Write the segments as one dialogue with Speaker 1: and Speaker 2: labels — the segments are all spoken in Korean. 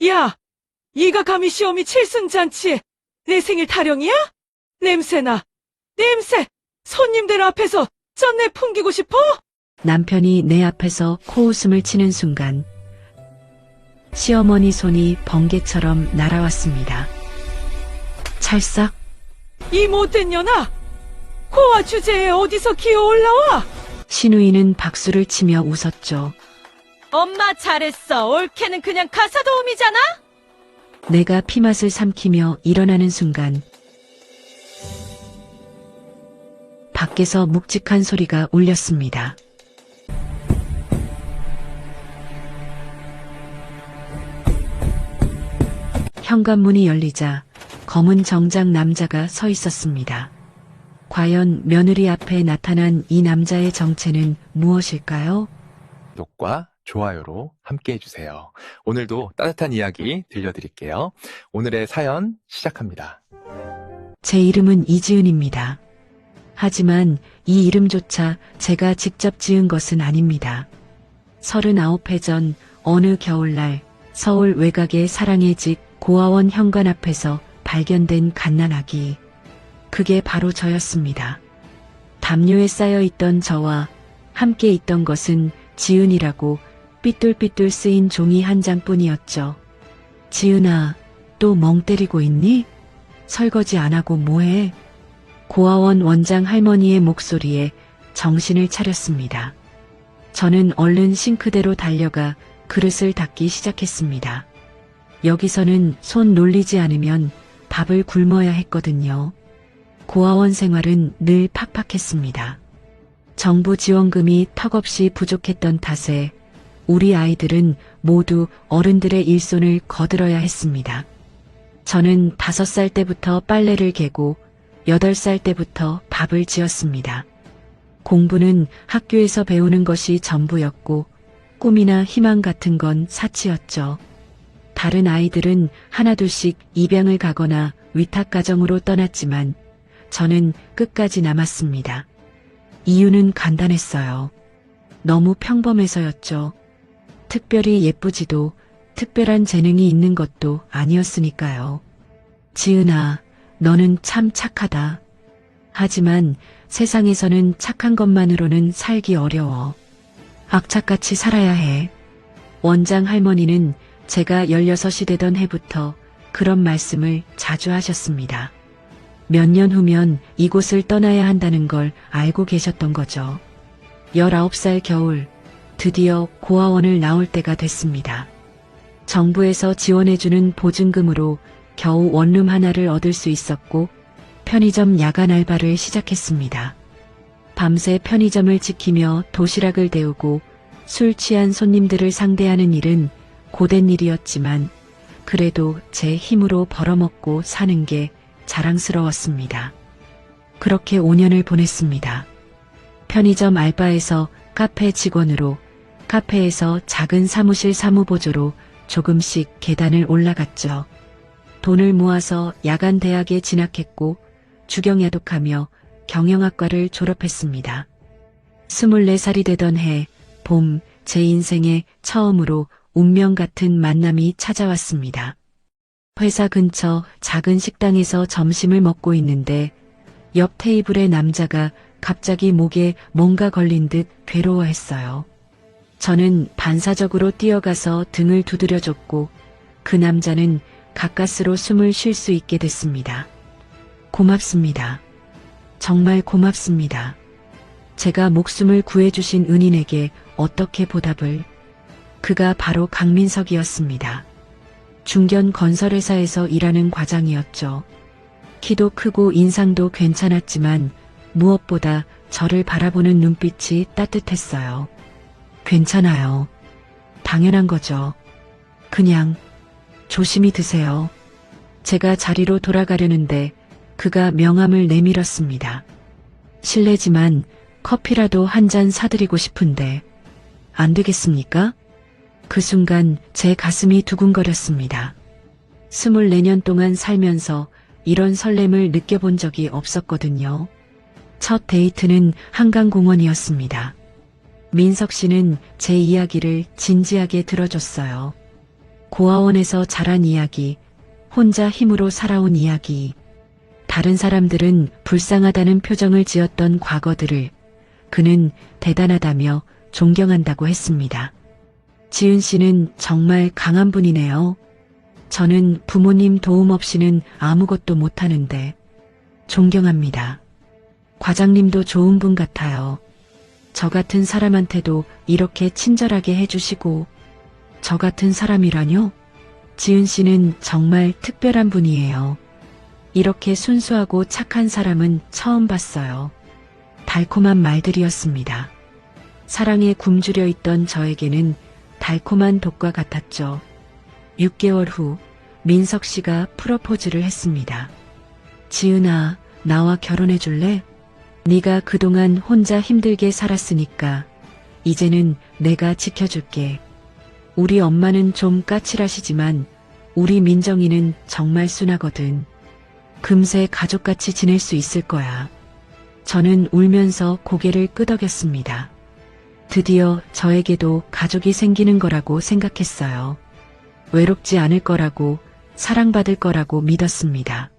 Speaker 1: 야, 이가 감히 시어미 칠순잔치에 내 생일 타령이야? 냄새나, 냄새! 손님들 앞에서 쩐내 풍기고 싶어?
Speaker 2: 남편이 내 앞에서 코웃음을 치는 순간 시어머니 손이 번개처럼 날아왔습니다. 찰싹.
Speaker 1: 이 못된 년아! 코와 주제에 어디서 기어 올라와?
Speaker 2: 신우이는 박수를 치며 웃었죠.
Speaker 1: 엄마 잘했어. 올케는 그냥 가사도우미잖아?
Speaker 2: 내가 피맛을 삼키며 일어나는 순간 밖에서 묵직한 소리가 울렸습니다. 현관문이 열리자 검은 정장 남자가 서 있었습니다. 과연 며느리 앞에 나타난 이 남자의 정체는 무엇일까요?
Speaker 3: 구독과 좋아요로 함께 해주세요. 오늘도 따뜻한 이야기 들려드릴게요. 오늘의 사연 시작합니다.
Speaker 2: 제 이름은 이지은입니다. 하지만 이 이름조차 제가 직접 지은 것은 아닙니다. 39회 전 어느 겨울날 서울 외곽의 사랑의 집 고아원 현관 앞에서 발견된 갓난아기. 그게 바로 저였습니다. 담요에 쌓여있던 저와 함께 있던 것은 지은이라고 삐뚤삐뚤 쓰인 종이 한 장뿐이었죠. 지은아, 또 멍 때리고 있니? 설거지 안 하고 뭐해? 고아원 원장 할머니의 목소리에 정신을 차렸습니다. 저는 얼른 싱크대로 달려가 그릇을 닦기 시작했습니다. 여기서는 손 놀리지 않으면 밥을 굶어야 했거든요. 고아원 생활은 늘 팍팍했습니다. 정부 지원금이 턱없이 부족했던 탓에 우리 아이들은 모두 어른들의 일손을 거들어야 했습니다. 저는 5살 때부터 빨래를 개고 8살 때부터 밥을 지었습니다. 공부는 학교에서 배우는 것이 전부였고 꿈이나 희망 같은 건 사치였죠. 다른 아이들은 하나둘씩 입양을 가거나 위탁가정으로 떠났지만 저는 끝까지 남았습니다. 이유는 간단했어요. 너무 평범해서였죠. 특별히 예쁘지도 특별한 재능이 있는 것도 아니었으니까요. 지은아, 너는 참 착하다. 하지만 세상에서는 착한 것만으로는 살기 어려워. 악착같이 살아야 해. 원장 할머니는 제가 16이 되던 해부터 그런 말씀을 자주 하셨습니다. 몇 년 후면 이곳을 떠나야 한다는 걸 알고 계셨던 거죠. 19살 겨울, 드디어 고아원을 나올 때가 됐습니다. 정부에서 지원해주는 보증금으로 겨우 원룸 하나를 얻을 수 있었고 편의점 야간 알바를 시작했습니다. 밤새 편의점을 지키며 도시락을 데우고 술 취한 손님들을 상대하는 일은 고된 일이었지만 그래도 제 힘으로 벌어먹고 사는 게 자랑스러웠습니다. 그렇게 5년을 보냈습니다. 편의점 알바에서 카페 직원으로, 카페에서 작은 사무실 사무보조로 조금씩 계단을 올라갔죠. 돈을 모아서 야간 대학에 진학했고 주경야독하며 경영학과를 졸업했습니다. 24살이 되던 해 봄, 제 인생에 처음으로 운명 같은 만남이 찾아왔습니다. 회사 근처 작은 식당에서 점심을 먹고 있는데 옆 테이블의 남자가 갑자기 목에 뭔가 걸린 듯 괴로워했어요. 저는 반사적으로 뛰어가서 등을 두드려줬고 그 남자는 가까스로 숨을 쉴 수 있게 됐습니다. 고맙습니다. 정말 고맙습니다. 제가 목숨을 구해주신 은인에게 어떻게 보답을. 그가 바로 강민석이었습니다. 중견 건설회사에서 일하는 과장이었죠. 키도 크고 인상도 괜찮았지만 무엇보다 저를 바라보는 눈빛이 따뜻했어요. 괜찮아요. 당연한 거죠. 그냥 조심히 드세요. 제가 자리로 돌아가려는데 그가 명함을 내밀었습니다. 실례지만 커피라도 한 잔 사드리고 싶은데 안 되겠습니까? 그 순간 제 가슴이 두근거렸습니다. 24년 동안 살면서 이런 설렘을 느껴본 적이 없었거든요. 첫 데이트는 한강공원이었습니다. 민석 씨는 제 이야기를 진지하게 들어줬어요. 고아원에서 자란 이야기, 혼자 힘으로 살아온 이야기. 다른 사람들은 불쌍하다는 표정을 지었던 과거들을 그는 대단하다며 존경한다고 했습니다. 지은 씨는 정말 강한 분이네요. 저는 부모님 도움 없이는 아무것도 못하는데 존경합니다. 과장님도 좋은 분 같아요. 저 같은 사람한테도 이렇게 친절하게 해주시고. 저 같은 사람이라뇨? 지은 씨는 정말 특별한 분이에요. 이렇게 순수하고 착한 사람은 처음 봤어요. 달콤한 말들이었습니다. 사랑에 굶주려 있던 저에게는 달콤한 독과 같았죠. 6개월 후 민석 씨가 프로포즈를 했습니다. 지은아, 나와 결혼해 줄래? 네가 그동안 혼자 힘들게 살았으니까 이제는 내가 지켜줄게. 우리 엄마는 좀 까칠하시지만 우리 민정이는 정말 순하거든. 금세 가족같이 지낼 수 있을 거야. 저는 울면서 고개를 끄덕였습니다. 드디어 저에게도 가족이 생기는 거라고 생각했어요. 외롭지 않을 거라고, 사랑받을 거라고 믿었습니다.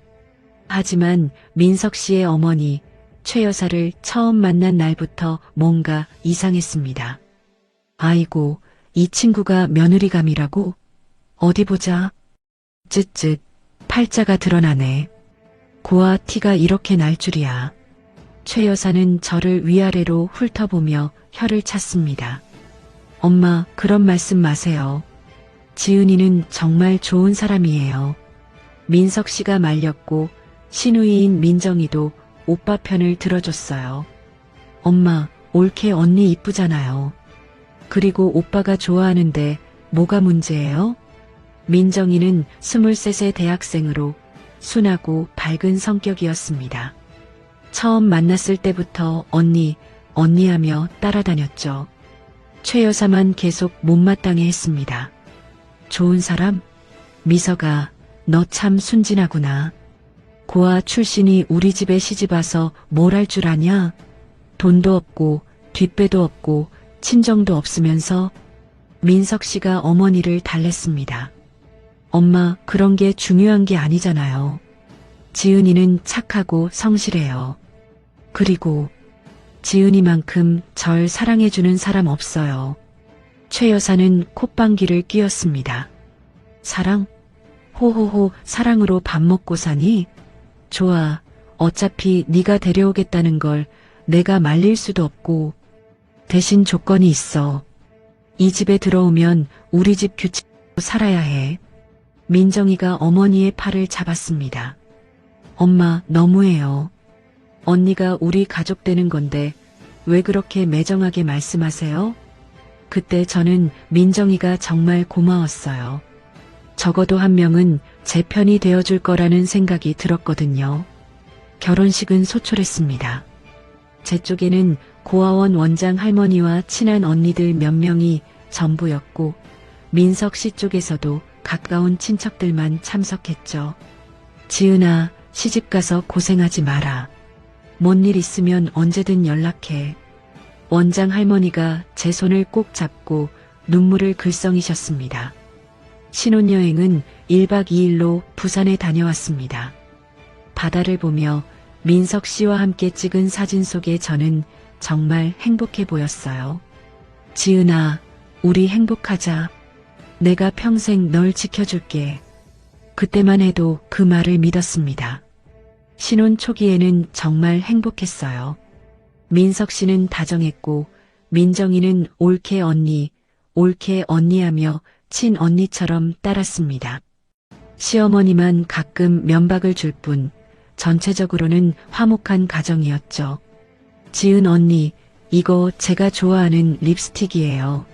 Speaker 2: 하지만 민석 씨의 어머니 최 여사를 처음 만난 날부터 뭔가 이상했습니다. 아이고, 이 친구가 며느리감이라고? 어디 보자. 쯧쯧, 팔자가 드러나네. 고아 티가 이렇게 날 줄이야. 최 여사는 저를 위아래로 훑어보며 혀를 찼습니다. 엄마, 그런 말씀 마세요. 지은이는 정말 좋은 사람이에요. 민석 씨가 말렸고 시누이인 민정이도 오빠 편을 들어줬어요. 엄마, 올케 언니 이쁘잖아요. 그리고 오빠가 좋아하는데 뭐가 문제예요? 민정이는 23세 대학생으로 순하고 밝은 성격이었습니다. 처음 만났을 때부터 언니 하며 따라다녔죠. 최 여사만 계속 못마땅해 했습니다. 좋은 사람? 미서가, 너 참 순진하구나. 고아 출신이 우리 집에 시집와서 뭘 할 줄 아냐? 돈도 없고 뒷배도 없고 친정도 없으면서. 민석 씨가 어머니를 달랬습니다. 엄마, 그런 게 중요한 게 아니잖아요. 지은이는 착하고 성실해요. 그리고 지은이만큼 절 사랑해주는 사람 없어요. 최 여사는 콧방귀를 뀌었습니다. 사랑? 호호호, 사랑으로 밥 먹고 사니? 좋아. 어차피 네가 데려오겠다는 걸 내가 말릴 수도 없고. 대신 조건이 있어. 이 집에 들어오면 우리 집 규칙대로 살아야 해. 민정이가 어머니의 팔을 잡았습니다. 엄마, 너무해요. 언니가 우리 가족 되는 건데 왜 그렇게 매정하게 말씀하세요? 그때 저는 민정이가 정말 고마웠어요. 적어도 한 명은 제 편이 되어줄 거라는 생각이 들었거든요. 결혼식은 소촐했습니다. 제 쪽에는 고아원 원장 할머니와 친한 언니들 몇 명이 전부였고 민석 씨 쪽에서도 가까운 친척들만 참석했죠. 지은아, 시집가서 고생하지 마라. 뭔 일 있으면 언제든 연락해. 원장 할머니가 제 손을 꼭 잡고 눈물을 글썽이셨습니다. 신혼여행은 1박 2일로 부산에 다녀왔습니다. 바다를 보며 민석 씨와 함께 찍은 사진 속에 저는 정말 행복해 보였어요. 지은아, 우리 행복하자. 내가 평생 널 지켜줄게. 그때만 해도 그 말을 믿었습니다. 신혼 초기에는 정말 행복했어요. 민석 씨는 다정했고 민정이는 올케 언니 하며 친언니처럼 따랐습니다. 시어머니만 가끔 면박을 줄 뿐 전체적으로는 화목한 가정이었죠. 지은 언니, 이거 제가 좋아하는 립스틱이에요.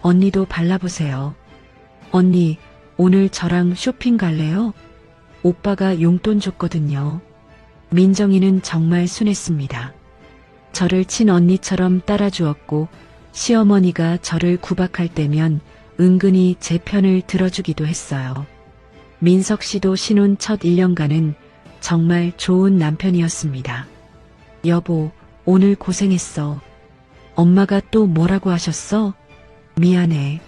Speaker 2: 언니도 발라보세요. 언니, 오늘 저랑 쇼핑 갈래요? 오빠가 용돈 줬거든요. 민정이는 정말 순했습니다. 저를 친언니처럼 따라주었고 시어머니가 저를 구박할 때면 은근히 제 편을 들어주기도 했어요. 민석 씨도 신혼 첫 1년간은 정말 좋은 남편이었습니다. 여보, 오늘 고생했어. 엄마가 또 뭐라고 하셨어? 미안해.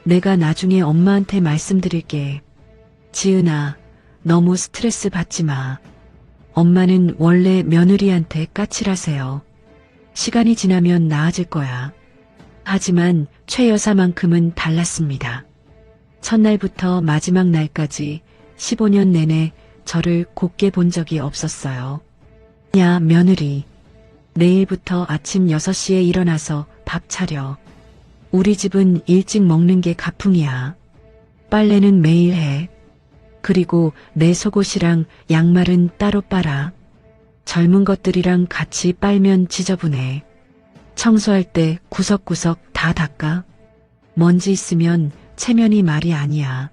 Speaker 2: 내가 나중에 엄마한테 말씀드릴게. 지은아, 너무 스트레스 받지 마. 엄마는 원래 며느리한테 까칠하세요. 시간이 지나면 나아질 거야. 하지만 최 여사만큼은 달랐습니다. 첫날부터 마지막 날까지 15년 내내 저를 곱게 본 적이 없었어요. 야, 며느리. 내일부터 아침 6시에 일어나서 밥 차려. 우리 집은 일찍 먹는 게 가풍이야. 빨래는 매일 해. 그리고 내 속옷이랑 양말은 따로 빨아. 젊은 것들이랑 같이 빨면 지저분해. 청소할 때 구석구석 다 닦아. 먼지 있으면 체면이 말이 아니야.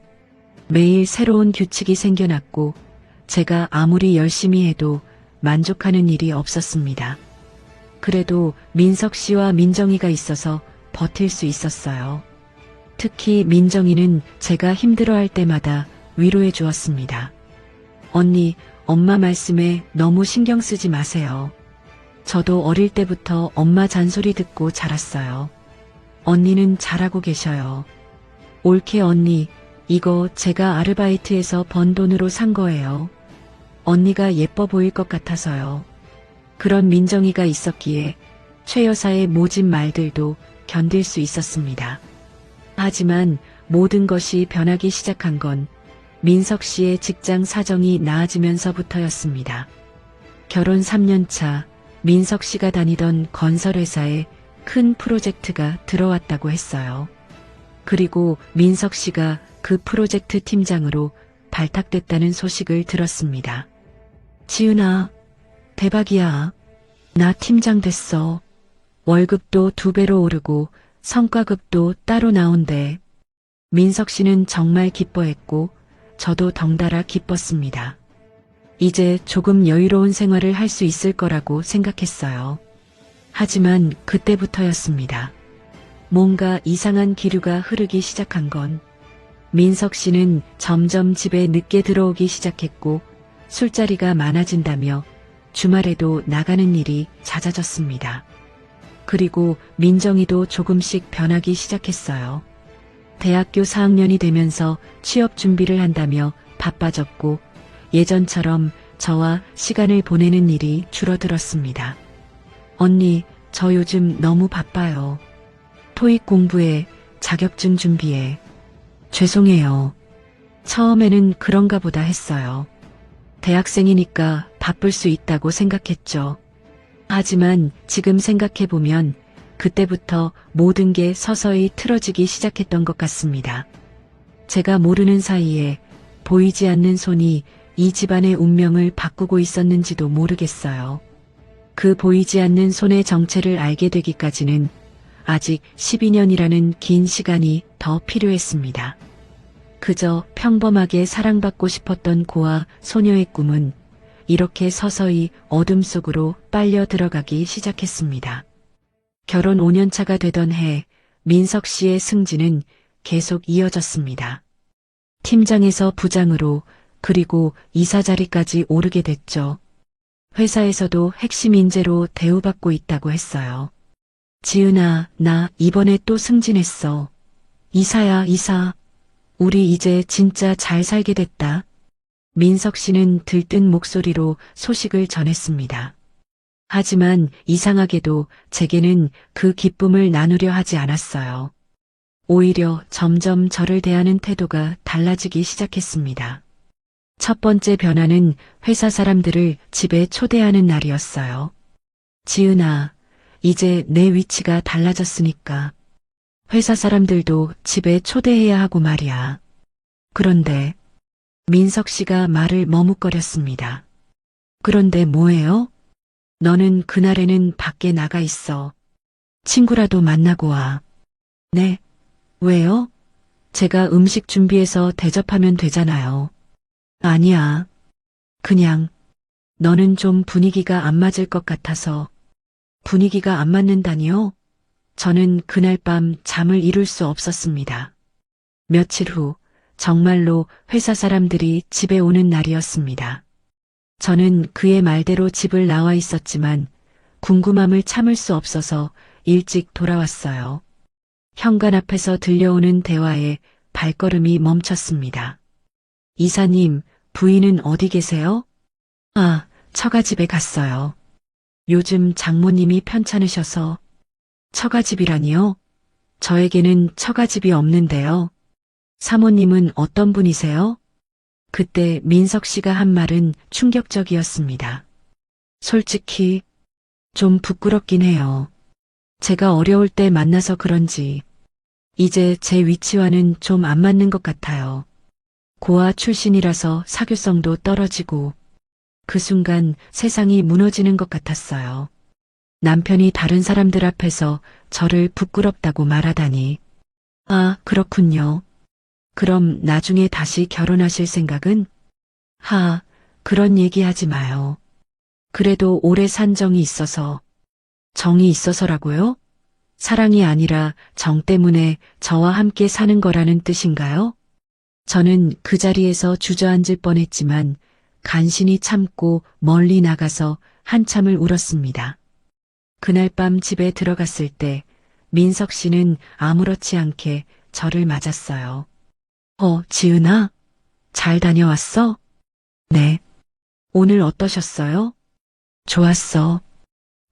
Speaker 2: 매일 새로운 규칙이 생겨났고 제가 아무리 열심히 해도 만족하는 일이 없었습니다. 그래도 민석 씨와 민정이가 있어서 버틸 수 있었어요. 특히 민정이는 제가 힘들어할 때마다 위로해 주었습니다. 언니, 엄마 말씀에 너무 신경 쓰지 마세요. 저도 어릴 때부터 엄마 잔소리 듣고 자랐어요. 언니는 잘하고 계셔요. 옳게 언니, 이거 제가 아르바이트해서 번 돈으로 산 거예요. 언니가 예뻐 보일 것 같아서요. 그런 민정이가 있었기에 최 여사의 모진 말들도 견딜 수 있었습니다. 하지만 모든 것이 변하기 시작한 건 민석 씨의 직장 사정이 나아지면서부터였습니다. 결혼 3년 차 민석 씨가 다니던 건설회사에 큰 프로젝트가 들어왔다고 했어요. 그리고 민석 씨가 그 프로젝트 팀장으로 발탁됐다는 소식을 들었습니다. 지은아, 대박이야. 나 팀장 됐어. 월급도 2배로 오르고 성과급도 따로 나온대. 민석 씨는 정말 기뻐했고 저도 덩달아 기뻤습니다. 이제 조금 여유로운 생활을 할 수 있을 거라고 생각했어요. 하지만 그때부터였습니다. 뭔가 이상한 기류가 흐르기 시작한 건 민석 씨는 점점 집에 늦게 들어오기 시작했고 술자리가 많아진다며 주말에도 나가는 일이 잦아졌습니다. 그리고 민정이도 조금씩 변하기 시작했어요. 대학교 4학년이 되면서 취업 준비를 한다며 바빠졌고 예전처럼 저와 시간을 보내는 일이 줄어들었습니다. 언니, 저 요즘 너무 바빠요. 토익 공부에 자격증 준비에. 죄송해요. 처음에는 그런가 보다 했어요. 대학생이니까 바쁠 수 있다고 생각했죠. 하지만 지금 생각해보면 그때부터 모든 게 서서히 틀어지기 시작했던 것 같습니다. 제가 모르는 사이에 보이지 않는 손이 이 집안의 운명을 바꾸고 있었는지도 모르겠어요. 그 보이지 않는 손의 정체를 알게 되기까지는 아직 12년이라는 긴 시간이 더 필요했습니다. 그저 평범하게 사랑받고 싶었던 고아 소녀의 꿈은 이렇게 서서히 어둠 속으로 빨려 들어가기 시작했습니다. 결혼 5년 차가 되던 해 민석 씨의 승진은 계속 이어졌습니다. 팀장에서 부장으로 그리고 이사 자리까지 오르게 됐죠. 회사에서도 핵심 인재로 대우받고 있다고 했어요. 지은아, 나 이번에 또 승진했어. 이사야, 이사. 우리 이제 진짜 잘 살게 됐다. 민석 씨는 들뜬 목소리로 소식을 전했습니다. 하지만 이상하게도 제게는 그 기쁨을 나누려 하지 않았어요. 오히려 점점 저를 대하는 태도가 달라지기 시작했습니다. 첫 번째 변화는 회사 사람들을 집에 초대하는 날이었어요. 지은아, 이제 내 위치가 달라졌으니까 회사 사람들도 집에 초대해야 하고 말이야. 그런데 민석 씨가 말을 머뭇거렸습니다. 그런데 뭐예요? 너는 그날에는 밖에 나가 있어. 친구라도 만나고 와. 네? 왜요? 제가 음식 준비해서 대접하면 되잖아요. 아니야. 그냥 너는 좀 분위기가 안 맞을 것 같아서. 분위기가 안 맞는다니요? 저는 그날 밤 잠을 이룰 수 없었습니다. 며칠 후 정말로 회사 사람들이 집에 오는 날이었습니다. 저는 그의 말대로 집을 나와 있었지만 궁금함을 참을 수 없어서 일찍 돌아왔어요. 현관 앞에서 들려오는 대화에 발걸음이 멈췄습니다. 이사님, 부인은 어디 계세요? 아, 처가집에 갔어요. 요즘 장모님이 편찮으셔서. 처가집이라니요? 저에게는 처가집이 없는데요. 사모님은 어떤 분이세요? 그때 민석 씨가 한 말은 충격적이었습니다. 솔직히 좀 부끄럽긴 해요. 제가 어려울 때 만나서 그런지 이제 제 위치와는 좀 안 맞는 것 같아요. 고아 출신이라서 사교성도 떨어지고 그 순간 세상이 무너지는 것 같았어요. 남편이 다른 사람들 앞에서 저를 부끄럽다고 말하다니. 아, 그렇군요. 그럼 나중에 다시 결혼하실 생각은? 그런 얘기 하지 마요. 그래도 오래 산 정이 있어서. 정이 있어서라고요? 사랑이 아니라 정 때문에 저와 함께 사는 거라는 뜻인가요? 저는 그 자리에서 주저앉을 뻔했지만 간신히 참고 멀리 나가서 한참을 울었습니다. 그날 밤 집에 들어갔을 때 민석 씨는 아무렇지 않게 저를 맞았어요. 지은아? 잘 다녀왔어? 네. 오늘 어떠셨어요? 좋았어.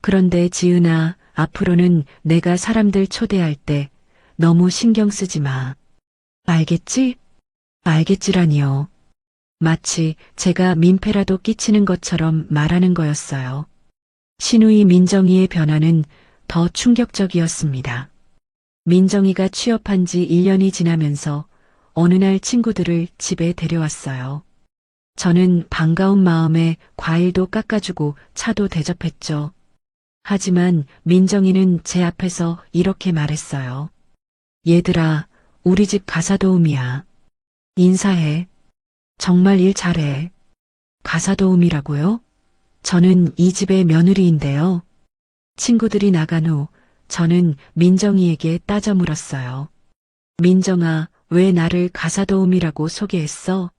Speaker 2: 그런데 지은아, 앞으로는 내가 사람들 초대할 때 너무 신경 쓰지 마. 알겠지? 알겠지라니요. 마치 제가 민폐라도 끼치는 것처럼 말하는 거였어요. 신우이 민정이의 변화는 더 충격적이었습니다. 민정이가 취업한 지 1년이 지나면서 어느 날 친구들을 집에 데려왔어요. 저는 반가운 마음에 과일도 깎아주고 차도 대접했죠. 하지만 민정이는 제 앞에서 이렇게 말했어요. 얘들아, 우리 집 가사도우미야. 인사해. 정말 일 잘해. 가사도우미라고요? 저는 이 집의 며느리인데요. 친구들이 나간 후 저는 민정이에게 따져 물었어요. 민정아, 왜 나를 가사도우미라고 소개했어?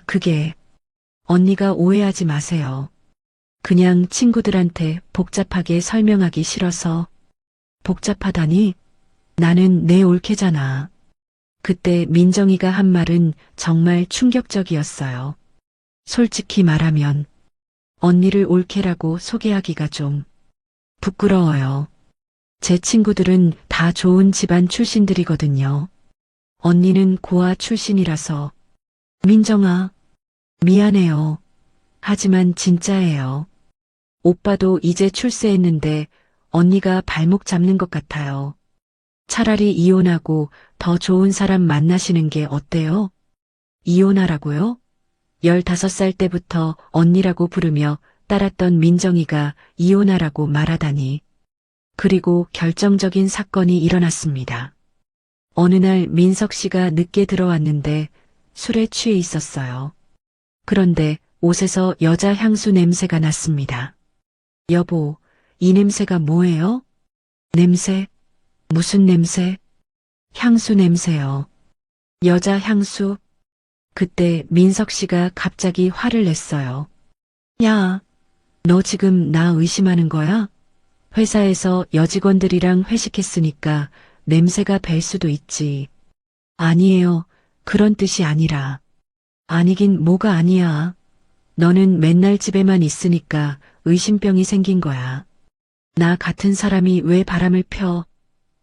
Speaker 2: 그게 언니가 오해하지 마세요. 그냥 친구들한테 복잡하게 설명하기 싫어서. 복잡하다니? 나는 내 올케잖아. 그때 민정이가 한 말은 정말 충격적이었어요. 솔직히 말하면 언니를 올케라고 소개하기가 좀 부끄러워요. 제 친구들은 다 좋은 집안 출신들이거든요. 언니는 고아 출신이라서. 민정아, 미안해요. 하지만 진짜예요. 오빠도 이제 출세했는데 언니가 발목 잡는 것 같아요. 차라리 이혼하고 더 좋은 사람 만나시는 게 어때요? 이혼하라고요? 15살 때부터 언니라고 부르며 따랐던 민정이가 이혼하라고 말하다니. 그리고 결정적인 사건이 일어났습니다. 어느 날 민석 씨가 늦게 들어왔는데 술에 취해 있었어요. 그런데 옷에서 여자 향수 냄새가 났습니다. 여보, 이 냄새가 뭐예요? 냄새? 무슨 냄새? 향수 냄새요. 여자 향수? 그때 민석 씨가 갑자기 화를 냈어요. 야, 너 지금 나 의심하는 거야? 회사에서 여직원들이랑 회식했으니까 냄새가 벨 수도 있지. 아니에요. 그런 뜻이 아니라. 아니긴 뭐가 아니야. 너는 맨날 집에만 있으니까 의심병이 생긴 거야. 나 같은 사람이 왜 바람을 펴?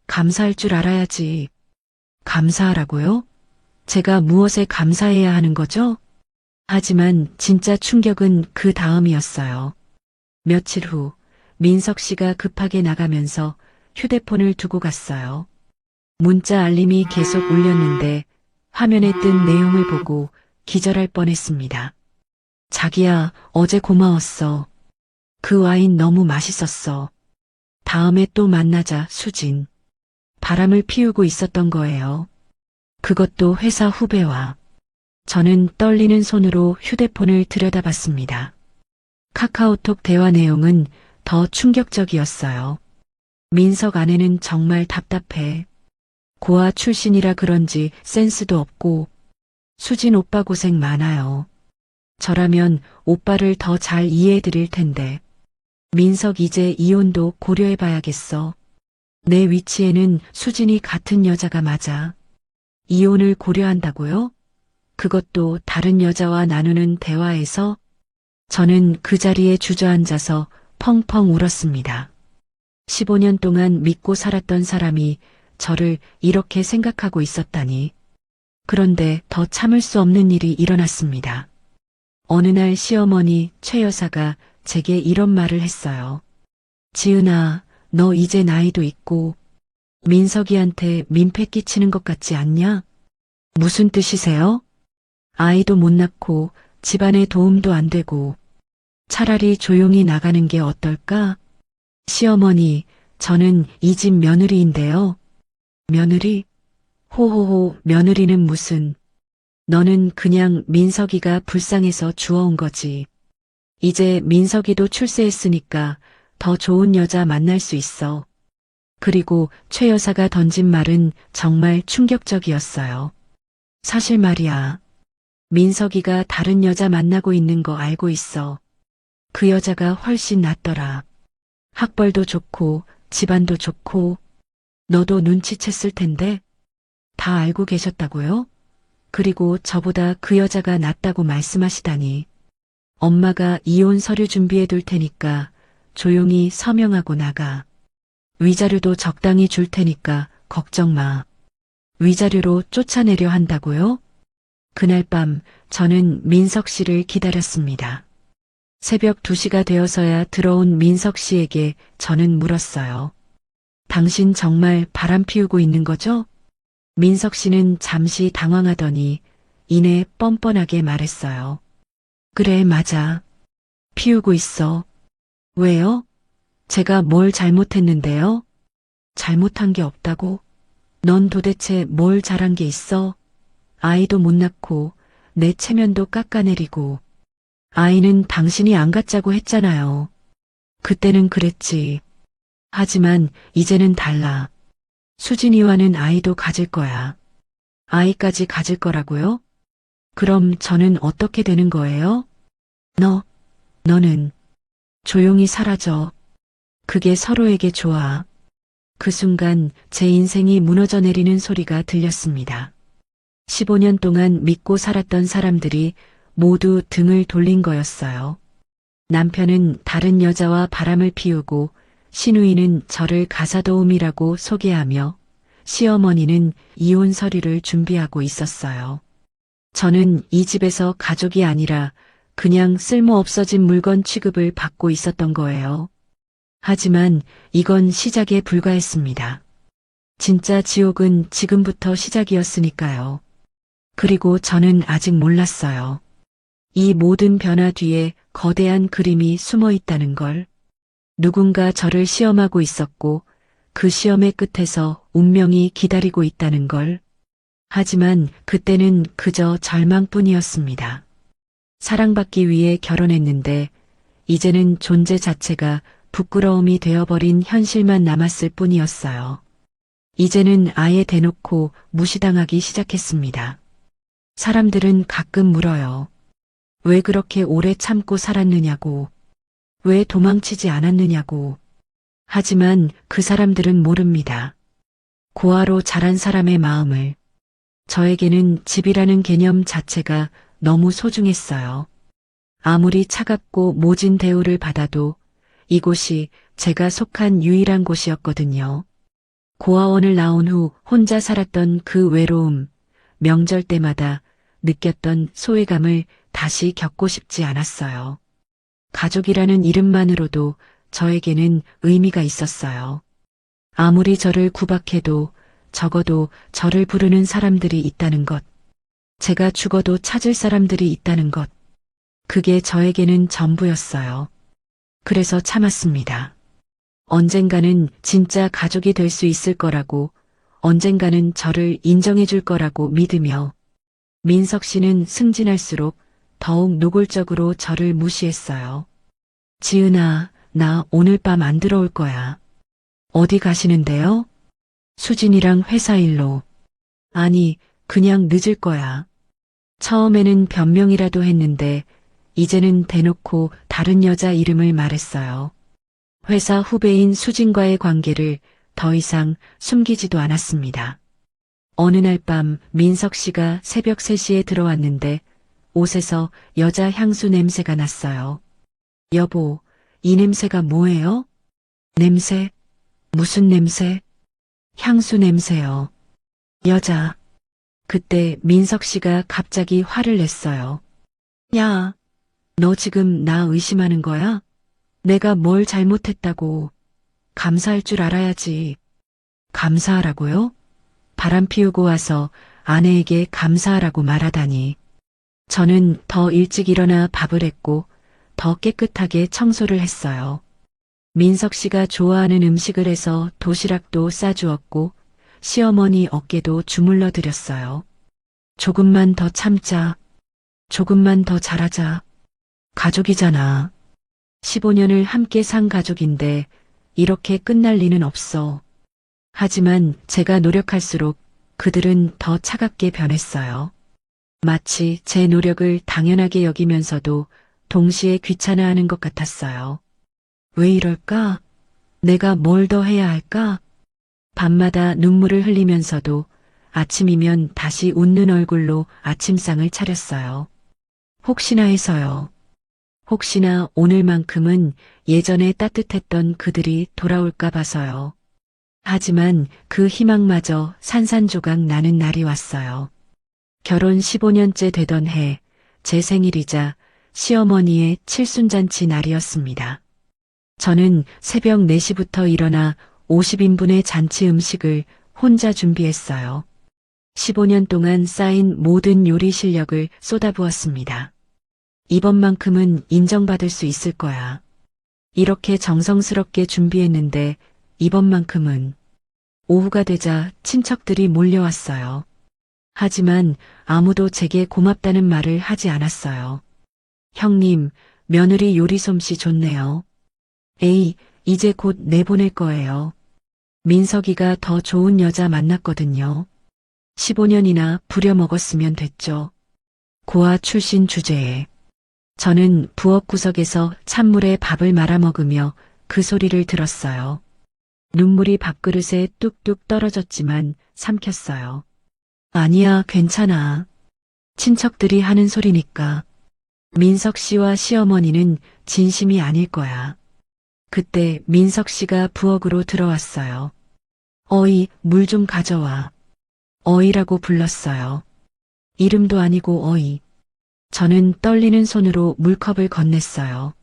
Speaker 2: 감사할 줄 알아야지. 감사하라고요? 제가 무엇에 감사해야 하는 거죠? 하지만 진짜 충격은 그 다음이었어요. 며칠 후 민석 씨가 급하게 나가면서 휴대폰을 두고 갔어요. 문자 알림이 계속 울렸는데 화면에 뜬 내용을 보고 기절할 뻔했습니다. 자기야, 어제 고마웠어. 그 와인 너무 맛있었어. 다음에 또 만나자, 수진. 바람을 피우고 있었던 거예요. 그것도 회사 후배와. 저는 떨리는 손으로 휴대폰을 들여다봤습니다. 카카오톡 대화 내용은 더 충격적이었어요. 민석 아내는 정말 답답해. 고아 출신이라 그런지 센스도 없고. 수진 오빠 고생 많아요. 저라면 오빠를 더 잘 이해해 드릴 텐데. 민석 이제 이혼도 고려해 봐야겠어. 내 위치에는 수진이 같은 여자가 맞아. 이혼을 고려한다고요? 그것도 다른 여자와 나누는 대화에서? 저는 그 자리에 주저앉아서 펑펑 울었습니다. 15년 동안 믿고 살았던 사람이 저를 이렇게 생각하고 있었다니. 그런데 더 참을 수 없는 일이 일어났습니다. 어느 날 시어머니 최 여사가 제게 이런 말을 했어요. 지은아, 너 이제 나이도 있고 민석이한테 민폐 끼치는 것 같지 않냐? 무슨 뜻이세요? 아이도 못 낳고 집안에 도움도 안 되고 차라리 조용히 나가는 게 어떨까? 시어머니, 저는 이 집 며느리인데요. 며느리? 호호호, 며느리는 무슨. 너는 그냥 민석이가 불쌍해서 주워온 거지. 이제 민석이도 출세했으니까 더 좋은 여자 만날 수 있어. 그리고 최 여사가 던진 말은 정말 충격적이었어요. 사실 말이야. 민석이가 다른 여자 만나고 있는 거 알고 있어. 그 여자가 훨씬 낫더라. 학벌도 좋고 집안도 좋고 너도 눈치챘을 텐데 다 알고 계셨다고요? 그리고 저보다 그 여자가 낫다고 말씀하시다니. 엄마가 이혼 서류 준비해 둘 테니까 조용히 서명하고 나가. 위자료도 적당히 줄 테니까 걱정 마. 위자료로 쫓아내려 한다고요? 그날 밤 저는 민석 씨를 기다렸습니다. 새벽 2시가 되어서야 들어온 민석 씨에게 저는 물었어요. 당신 정말 바람 피우고 있는 거죠? 민석 씨는 잠시 당황하더니 이내 뻔뻔하게 말했어요. 그래, 맞아. 피우고 있어. 왜요? 제가 뭘 잘못했는데요? 잘못한 게 없다고? 넌 도대체 뭘 잘한 게 있어? 아이도 못 낳고 내 체면도 깎아내리고 아이는 당신이 안 갖자고 했잖아요. 그때는 그랬지. 하지만 이제는 달라. 수진이와는 아이도 가질 거야. 아이까지 가질 거라고요? 그럼 저는 어떻게 되는 거예요? 너는 조용히 사라져. 그게 서로에게 좋아. 그 순간 제 인생이 무너져 내리는 소리가 들렸습니다. 15년 동안 믿고 살았던 사람들이 모두 등을 돌린 거였어요. 남편은 다른 여자와 바람을 피우고 시누이는 저를 가사도우미라고 소개하며 시어머니는 이혼 서류를 준비하고 있었어요. 저는 이 집에서 가족이 아니라 그냥 쓸모없어진 물건 취급을 받고 있었던 거예요. 하지만 이건 시작에 불과했습니다. 진짜 지옥은 지금부터 시작이었으니까요. 그리고 저는 아직 몰랐어요. 이 모든 변화 뒤에 거대한 그림이 숨어 있다는 걸. 누군가 저를 시험하고 있었고 그 시험의 끝에서 운명이 기다리고 있다는 걸. 하지만 그때는 그저 절망뿐이었습니다. 사랑받기 위해 결혼했는데 이제는 존재 자체가 부끄러움이 되어버린 현실만 남았을 뿐이었어요. 이제는 아예 대놓고 무시당하기 시작했습니다. 사람들은 가끔 물어요. 왜 그렇게 오래 참고 살았느냐고. 왜 도망치지 않았느냐고. 하지만 그 사람들은 모릅니다. 고아로 자란 사람의 마음을. 저에게는 집이라는 개념 자체가 너무 소중했어요. 아무리 차갑고 모진 대우를 받아도 이곳이 제가 속한 유일한 곳이었거든요. 고아원을 나온 후 혼자 살았던 그 외로움, 명절 때마다 느꼈던 소외감을 다시 겪고 싶지 않았어요. 가족이라는 이름만으로도 저에게는 의미가 있었어요. 아무리 저를 구박해도 적어도 저를 부르는 사람들이 있다는 것, 제가 죽어도 찾을 사람들이 있다는 것, 그게 저에게는 전부였어요. 그래서 참았습니다. 언젠가는 진짜 가족이 될 수 있을 거라고, 언젠가는 저를 인정해 줄 거라고 믿으며, 민석 씨는 승진할수록 더욱 노골적으로 저를 무시했어요. 지은아, 나 오늘 밤 안 들어올 거야. 어디 가시는데요? 수진이랑 회사 일로. 아니, 그냥 늦을 거야. 처음에는 변명이라도 했는데 이제는 대놓고 다른 여자 이름을 말했어요. 회사 후배인 수진과의 관계를 더 이상 숨기지도 않았습니다. 어느 날 밤 민석 씨가 새벽 3시에 들어왔는데 옷에서 여자 향수 냄새가 났어요. 여보, 이 냄새가 뭐예요? 냄새? 무슨 냄새? 향수 냄새요. 여자. 그때 민석 씨가 갑자기 화를 냈어요. 야, 너 지금 나 의심하는 거야? 내가 뭘 잘못했다고. 감사할 줄 알아야지. 감사하라고요? 바람 피우고 와서 아내에게 감사하라고 말하다니. 저는 더 일찍 일어나 밥을 했고 더 깨끗하게 청소를 했어요. 민석 씨가 좋아하는 음식을 해서 도시락도 싸주었고 시어머니 어깨도 주물러 드렸어요. 조금만 더 참자. 조금만 더 잘하자. 가족이잖아. 15년을 함께 산 가족인데 이렇게 끝날 리는 없어. 하지만 제가 노력할수록 그들은 더 차갑게 변했어요. 마치 제 노력을 당연하게 여기면서도 동시에 귀찮아하는 것 같았어요. 왜 이럴까? 내가 뭘 더 해야 할까? 밤마다 눈물을 흘리면서도 아침이면 다시 웃는 얼굴로 아침상을 차렸어요. 혹시나 해서요. 혹시나 오늘만큼은 예전에 따뜻했던 그들이 돌아올까 봐서요. 하지만 그 희망마저 산산조각 나는 날이 왔어요. 결혼 15년째 되던 해, 제 생일이자 시어머니의 칠순잔치 날이었습니다. 저는 새벽 4시부터 일어나 50인분의 잔치 음식을 혼자 준비했어요. 15년 동안 쌓인 모든 요리 실력을 쏟아부었습니다. 이번만큼은 인정받을 수 있을 거야. 이렇게 정성스럽게 준비했는데 이번만큼은. 오후가 되자 친척들이 몰려왔어요. 하지만 아무도 제게 고맙다는 말을 하지 않았어요. 형님, 며느리 요리 솜씨 좋네요. 에이, 이제 곧 내보낼 거예요. 민석이가 더 좋은 여자 만났거든요. 15년이나 부려먹었으면 됐죠. 고아 출신 주제에. 저는 부엌 구석에서 찬물에 밥을 말아 먹으며 그 소리를 들었어요. 눈물이 밥그릇에 뚝뚝 떨어졌지만 삼켰어요. 아니야, 괜찮아. 친척들이 하는 소리니까. 민석 씨와 시어머니는 진심이 아닐 거야. 그때 민석 씨가 부엌으로 들어왔어요. 어이, 물 좀 가져와. 어이라고 불렀어요. 이름도 아니고 어이. 저는 떨리는 손으로 물컵을 건넸어요.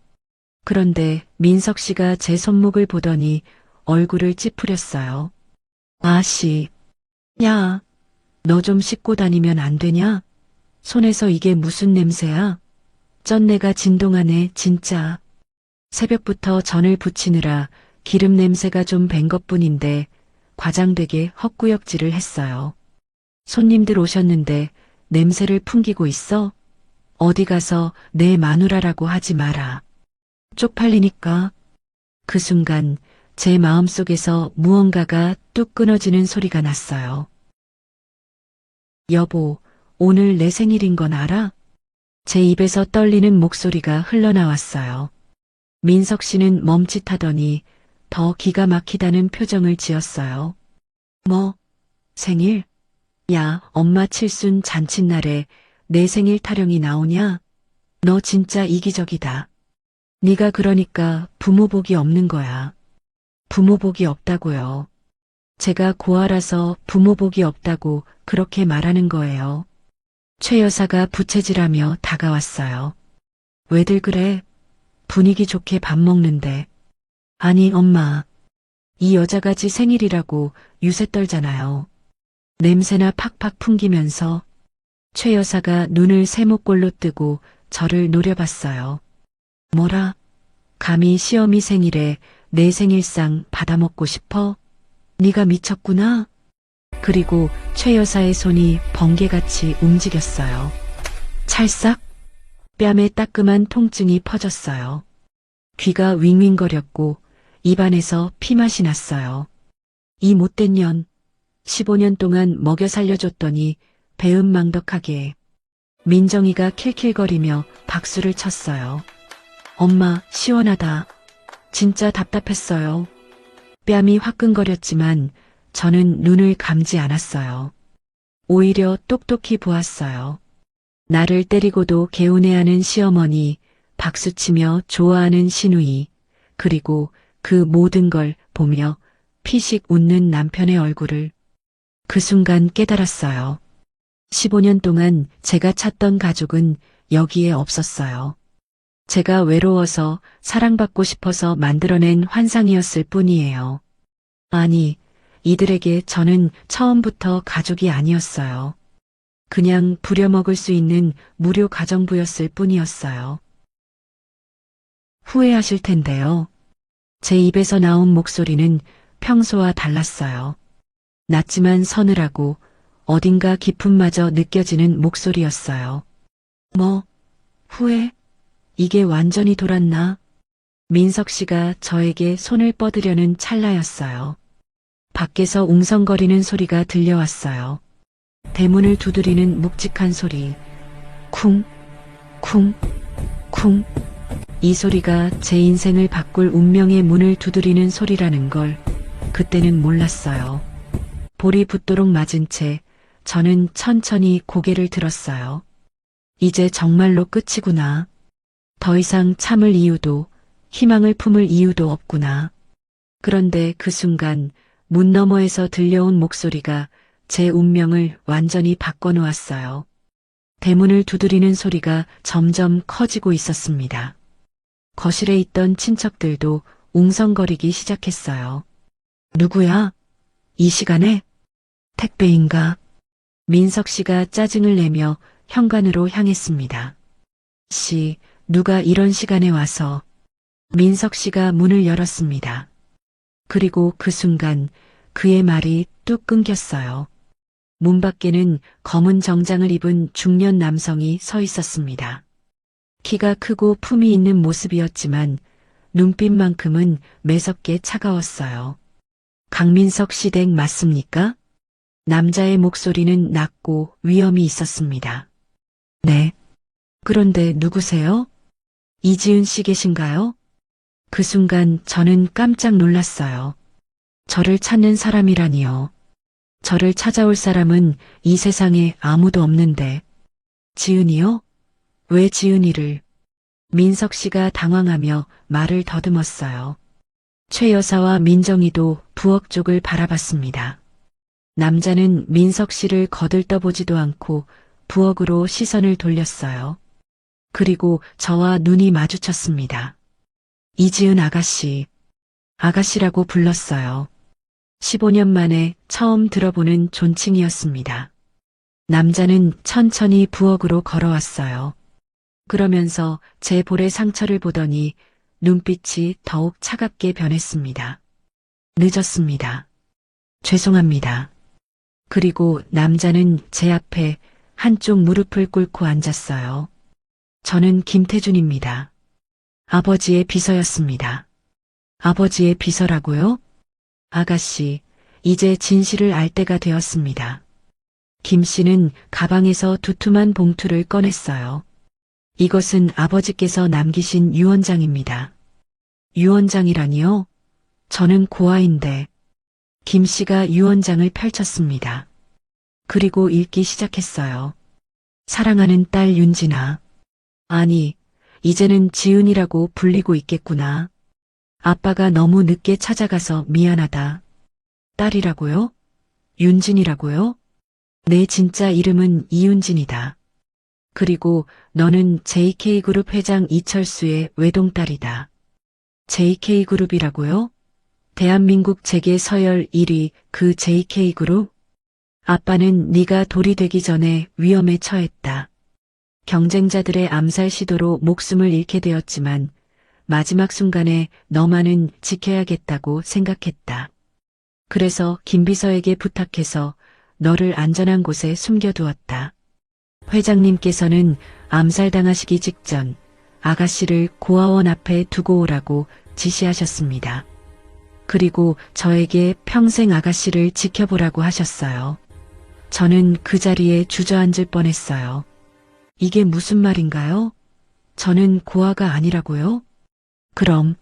Speaker 2: 그런데 민석 씨가 제 손목을 보더니 얼굴을 찌푸렸어요. 아씨, 야, 너 좀 씻고 다니면 안 되냐? 손에서 이게 무슨 냄새야? 쩐내가 진동하네, 진짜. 새벽부터 전을 부치느라 기름 냄새가 좀 밴 것뿐인데 과장되게 헛구역질을 했어요. 손님들 오셨는데 냄새를 풍기고 있어? 어디 가서 내 마누라라고 하지 마라. 쪽팔리니까. 그 순간 제 마음속에서 무언가가 뚝 끊어지는 소리가 났어요. 여보, 오늘 내 생일인 건 알아? 제 입에서 떨리는 목소리가 흘러나왔어요. 민석 씨는 멈칫하더니 더 기가 막히다는 표정을 지었어요. 뭐? 생일? 야, 엄마 칠순 잔칫날에 내 생일 타령이 나오냐? 너 진짜 이기적이다. 네가 그러니까 부모 복이 없는 거야. 부모 복이 없다고요. 제가 고아라서 부모 복이 없다고 그렇게 말하는 거예요. 최 여사가 부채질하며 다가왔어요. 왜들 그래? 분위기 좋게 밥 먹는데. 아니, 엄마. 이 여자가지 생일이라고 유세 떨잖아요. 냄새나 팍팍 풍기면서 최 여사가 눈을 세모꼴로 뜨고 저를 노려봤어요. 뭐라? 감히 시어미 생일에 내 생일상 받아먹고 싶어? 네가 미쳤구나? 그리고 최 여사의 손이 번개같이 움직였어요. 찰싹? 뺨에 따끔한 통증이 퍼졌어요. 귀가 윙윙거렸고 입안에서 피맛이 났어요. 이 못된 년, 15년 동안 먹여 살려줬더니 배은망덕하게. 민정이가 킬킬거리며 박수를 쳤어요. 엄마, 시원하다. 진짜 답답했어요. 뺨이 화끈거렸지만 저는 눈을 감지 않았어요. 오히려 똑똑히 보았어요. 나를 때리고도 개운해하는 시어머니, 박수치며 좋아하는 시누이, 그리고 그 모든 걸 보며 피식 웃는 남편의 얼굴을 그 순간 깨달았어요. 15년 동안 제가 찾던 가족은 여기에 없었어요. 제가 외로워서 사랑받고 싶어서 만들어낸 환상이었을 뿐이에요. 아니, 이들에게 저는 처음부터 가족이 아니었어요. 그냥 부려먹을 수 있는 무료 가정부였을 뿐이었어요. 후회하실 텐데요. 제 입에서 나온 목소리는 평소와 달랐어요. 낮지만 서늘하고 어딘가 기품마저 느껴지는 목소리였어요. 뭐, 후회? 이게 완전히 돌았나? 민석 씨가 저에게 손을 뻗으려는 찰나였어요. 밖에서 웅성거리는 소리가 들려왔어요. 대문을 두드리는 묵직한 소리. 쿵, 쿵, 쿵. 이 소리가 제 인생을 바꿀 운명의 문을 두드리는 소리라는 걸 그때는 몰랐어요. 볼이 붓도록 맞은 채 저는 천천히 고개를 들었어요. 이제 정말로 끝이구나. 더 이상 참을 이유도 희망을 품을 이유도 없구나. 그런데 그 순간 문 너머에서 들려온 목소리가 제 운명을 완전히 바꿔놓았어요. 대문을 두드리는 소리가 점점 커지고 있었습니다. 거실에 있던 친척들도 웅성거리기 시작했어요. 누구야? 이 시간에? 택배인가? 민석 씨가 짜증을 내며 현관으로 향했습니다. 누가 이런 시간에 와서. 민석 씨가 문을 열었습니다. 그리고 그 순간 그의 말이 뚝 끊겼어요. 문 밖에는 검은 정장을 입은 중년 남성이 서 있었습니다. 키가 크고 품이 있는 모습이었지만 눈빛만큼은 매섭게 차가웠어요. 강민석 씨 댁 맞습니까? 남자의 목소리는 낮고 위험이 있었습니다. 네. 그런데 누구세요? 이지은 씨 계신가요? 그 순간 저는 깜짝 놀랐어요. 저를 찾는 사람이라니요. 저를 찾아올 사람은 이 세상에 아무도 없는데. 지은이요? 왜 지은이를? 민석 씨가 당황하며 말을 더듬었어요. 최 여사와 민정이도 부엌 쪽을 바라봤습니다. 남자는 민석 씨를 거들떠보지도 않고 부엌으로 시선을 돌렸어요. 그리고 저와 눈이 마주쳤습니다. 이지은 아가씨. 아가씨라고 불렀어요. 15년 만에 처음 들어보는 존칭이었습니다. 남자는 천천히 부엌으로 걸어왔어요. 그러면서 제 볼의 상처를 보더니 눈빛이 더욱 차갑게 변했습니다. 늦었습니다. 죄송합니다. 그리고 남자는 제 앞에 한쪽 무릎을 꿇고 앉았어요. 저는 김태준입니다. 아버지의 비서였습니다. 아버지의 비서라고요? 아가씨, 이제 진실을 알 때가 되었습니다. 김 씨는 가방에서 두툼한 봉투를 꺼냈어요. 이것은 아버지께서 남기신 유언장입니다. 유언장이라니요? 저는 고아인데. 김 씨가 유언장을 펼쳤습니다. 그리고 읽기 시작했어요. 사랑하는 딸 윤진아. 아니, 이제는 지은이라고 불리고 있겠구나. 아빠가 너무 늦게 찾아가서 미안하다. 딸이라고요? 윤진이라고요? 내 진짜 이름은 이윤진이다. 그리고 너는 JK그룹 회장 이철수의 외동딸이다. JK그룹이라고요? 대한민국 재계 서열 1위 그 JK그룹? 아빠는 네가 돌이 되기 전에 위험에 처했다. 경쟁자들의 암살 시도로 목숨을 잃게 되었지만 마지막 순간에 너만은 지켜야겠다고 생각했다. 그래서 김 비서에게 부탁해서 너를 안전한 곳에 숨겨두었다. 회장님께서는 암살당하시기 직전 아가씨를 고아원 앞에 두고 오라고 지시하셨습니다. 그리고 저에게 평생 아가씨를 지켜보라고 하셨어요. 저는 그 자리에 주저앉을 뻔했어요. 이게 무슨 말인가요? 저는 고아가 아니라고요? 그럼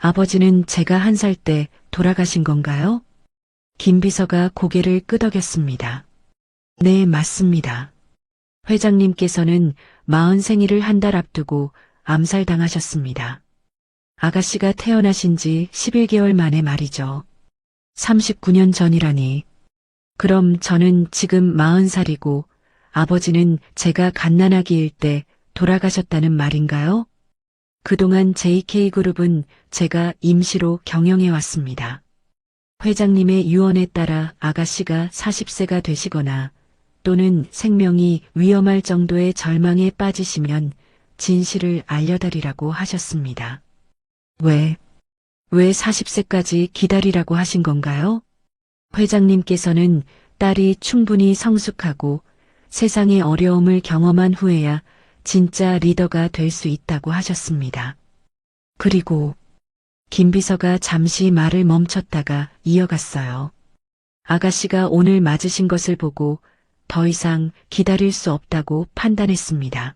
Speaker 2: 아버지는 제가 1살 때 돌아가신 건가요? 김 비서가 고개를 끄덕였습니다. 네, 맞습니다. 회장님께서는 40 생일을 1달 앞두고 암살당하셨습니다. 아가씨가 태어나신 지 11개월 만에 말이죠. 39년 전이라니. 그럼 저는 지금 40살이고 아버지는 제가 갓난아기일 때 돌아가셨다는 말인가요? 그동안 JK그룹은 제가 임시로 경영해 왔습니다. 회장님의 유언에 따라 아가씨가 40세가 되시거나 또는 생명이 위험할 정도의 절망에 빠지시면 진실을 알려달이라고 하셨습니다. 왜 40세까지 기다리라고 하신 건가요? 회장님께서는 딸이 충분히 성숙하고 세상의 어려움을 경험한 후에야 진짜 리더가 될 수 있다고 하셨습니다. 그리고 김 비서가 잠시 말을 멈췄다가 이어갔어요. 아가씨가 오늘 맞으신 것을 보고 더 이상 기다릴 수 없다고 판단했습니다.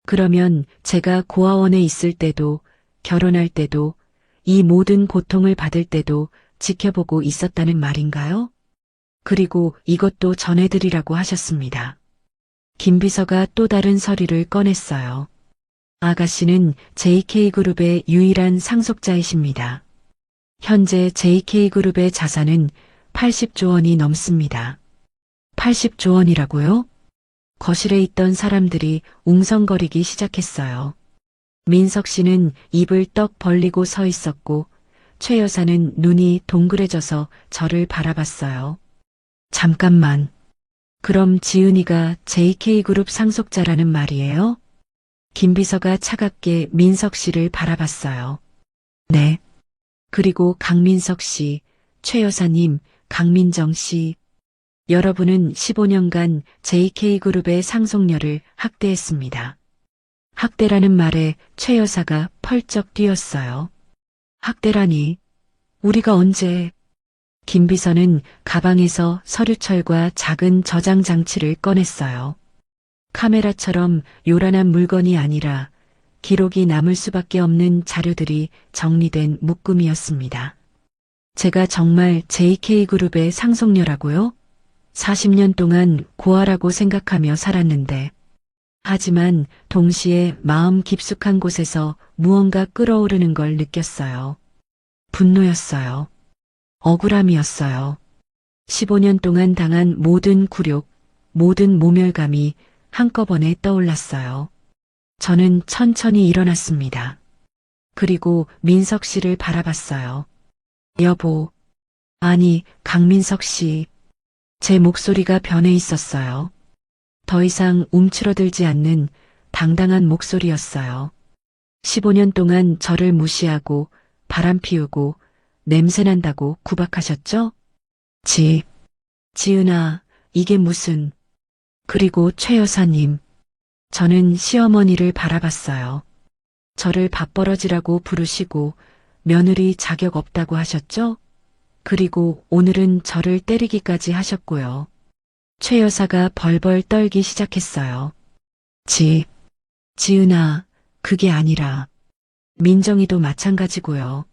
Speaker 2: 그러면 제가 고아원에 있을 때도 결혼할 때도 이 모든 고통을 받을 때도 지켜보고 있었다는 말인가요? 그리고 이것도 전해드리라고 하셨습니다. 김 비서가 또 다른 서류를 꺼냈어요. 아가씨는 JK그룹의 유일한 상속자이십니다. 현재 JK그룹의 자산은 80조 원이 넘습니다. 80조 원이라고요? 거실에 있던 사람들이 웅성거리기 시작했어요. 민석 씨는 입을 떡 벌리고 서 있었고 최 여사는 눈이 동그래져서 저를 바라봤어요. 잠깐만. 그럼 지은이가 JK그룹 상속자라는 말이에요? 김 비서가 차갑게 민석 씨를 바라봤어요. 네. 그리고 강민석 씨, 최 여사님, 강민정 씨. 여러분은 15년간 JK그룹의 상속녀를 학대했습니다. 학대라는 말에 최 여사가 펄쩍 뛰었어요. 학대라니. 우리가 언제... 김 비서는 가방에서 서류철과 작은 저장 장치를 꺼냈어요. 카메라처럼 요란한 물건이 아니라 기록이 남을 수밖에 없는 자료들이 정리된 묶음이었습니다. 제가 정말 JK그룹의 상속녀라고요? 40년 동안 고아라고 생각하며 살았는데, 하지만 동시에 마음 깊숙한 곳에서 무언가 끓어오르는 걸 느꼈어요. 분노였어요. 억울함이었어요. 15년 동안 당한 모든 굴욕, 모든 모멸감이 한꺼번에 떠올랐어요. 저는 천천히 일어났습니다. 그리고 민석 씨를 바라봤어요. 여보, 아니, 강민석 씨. 제 목소리가 변해 있었어요. 더 이상 움츠러들지 않는 당당한 목소리였어요. 15년 동안 저를 무시하고 바람 피우고 냄새난다고 구박하셨죠? 지은아, 이게 무슨... 그리고 최 여사님, 저는 시어머니를 바라봤어요. 저를 밥벌어지라고 부르시고 며느리 자격 없다고 하셨죠? 그리고 오늘은 저를 때리기까지 하셨고요. 최 여사가 벌벌 떨기 시작했어요. 지은아, 그게 아니라 민정이도 마찬가지고요.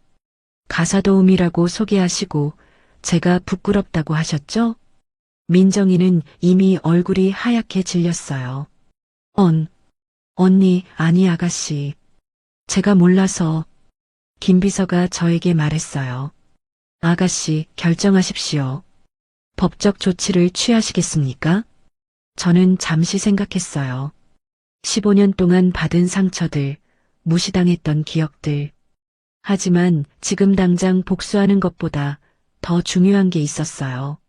Speaker 2: 가사도우미라고 소개하시고 제가 부끄럽다고 하셨죠? 민정이는 이미 얼굴이 하얗게 질렸어요. 언니, 아니 아가씨. 제가 몰라서. 김 비서가 저에게 말했어요. 아가씨, 결정하십시오. 법적 조치를 취하시겠습니까? 저는 잠시 생각했어요. 15년 동안 받은 상처들, 무시당했던 기억들. 하지만 지금 당장 복수하는 것보다 더 중요한 게 있었어요.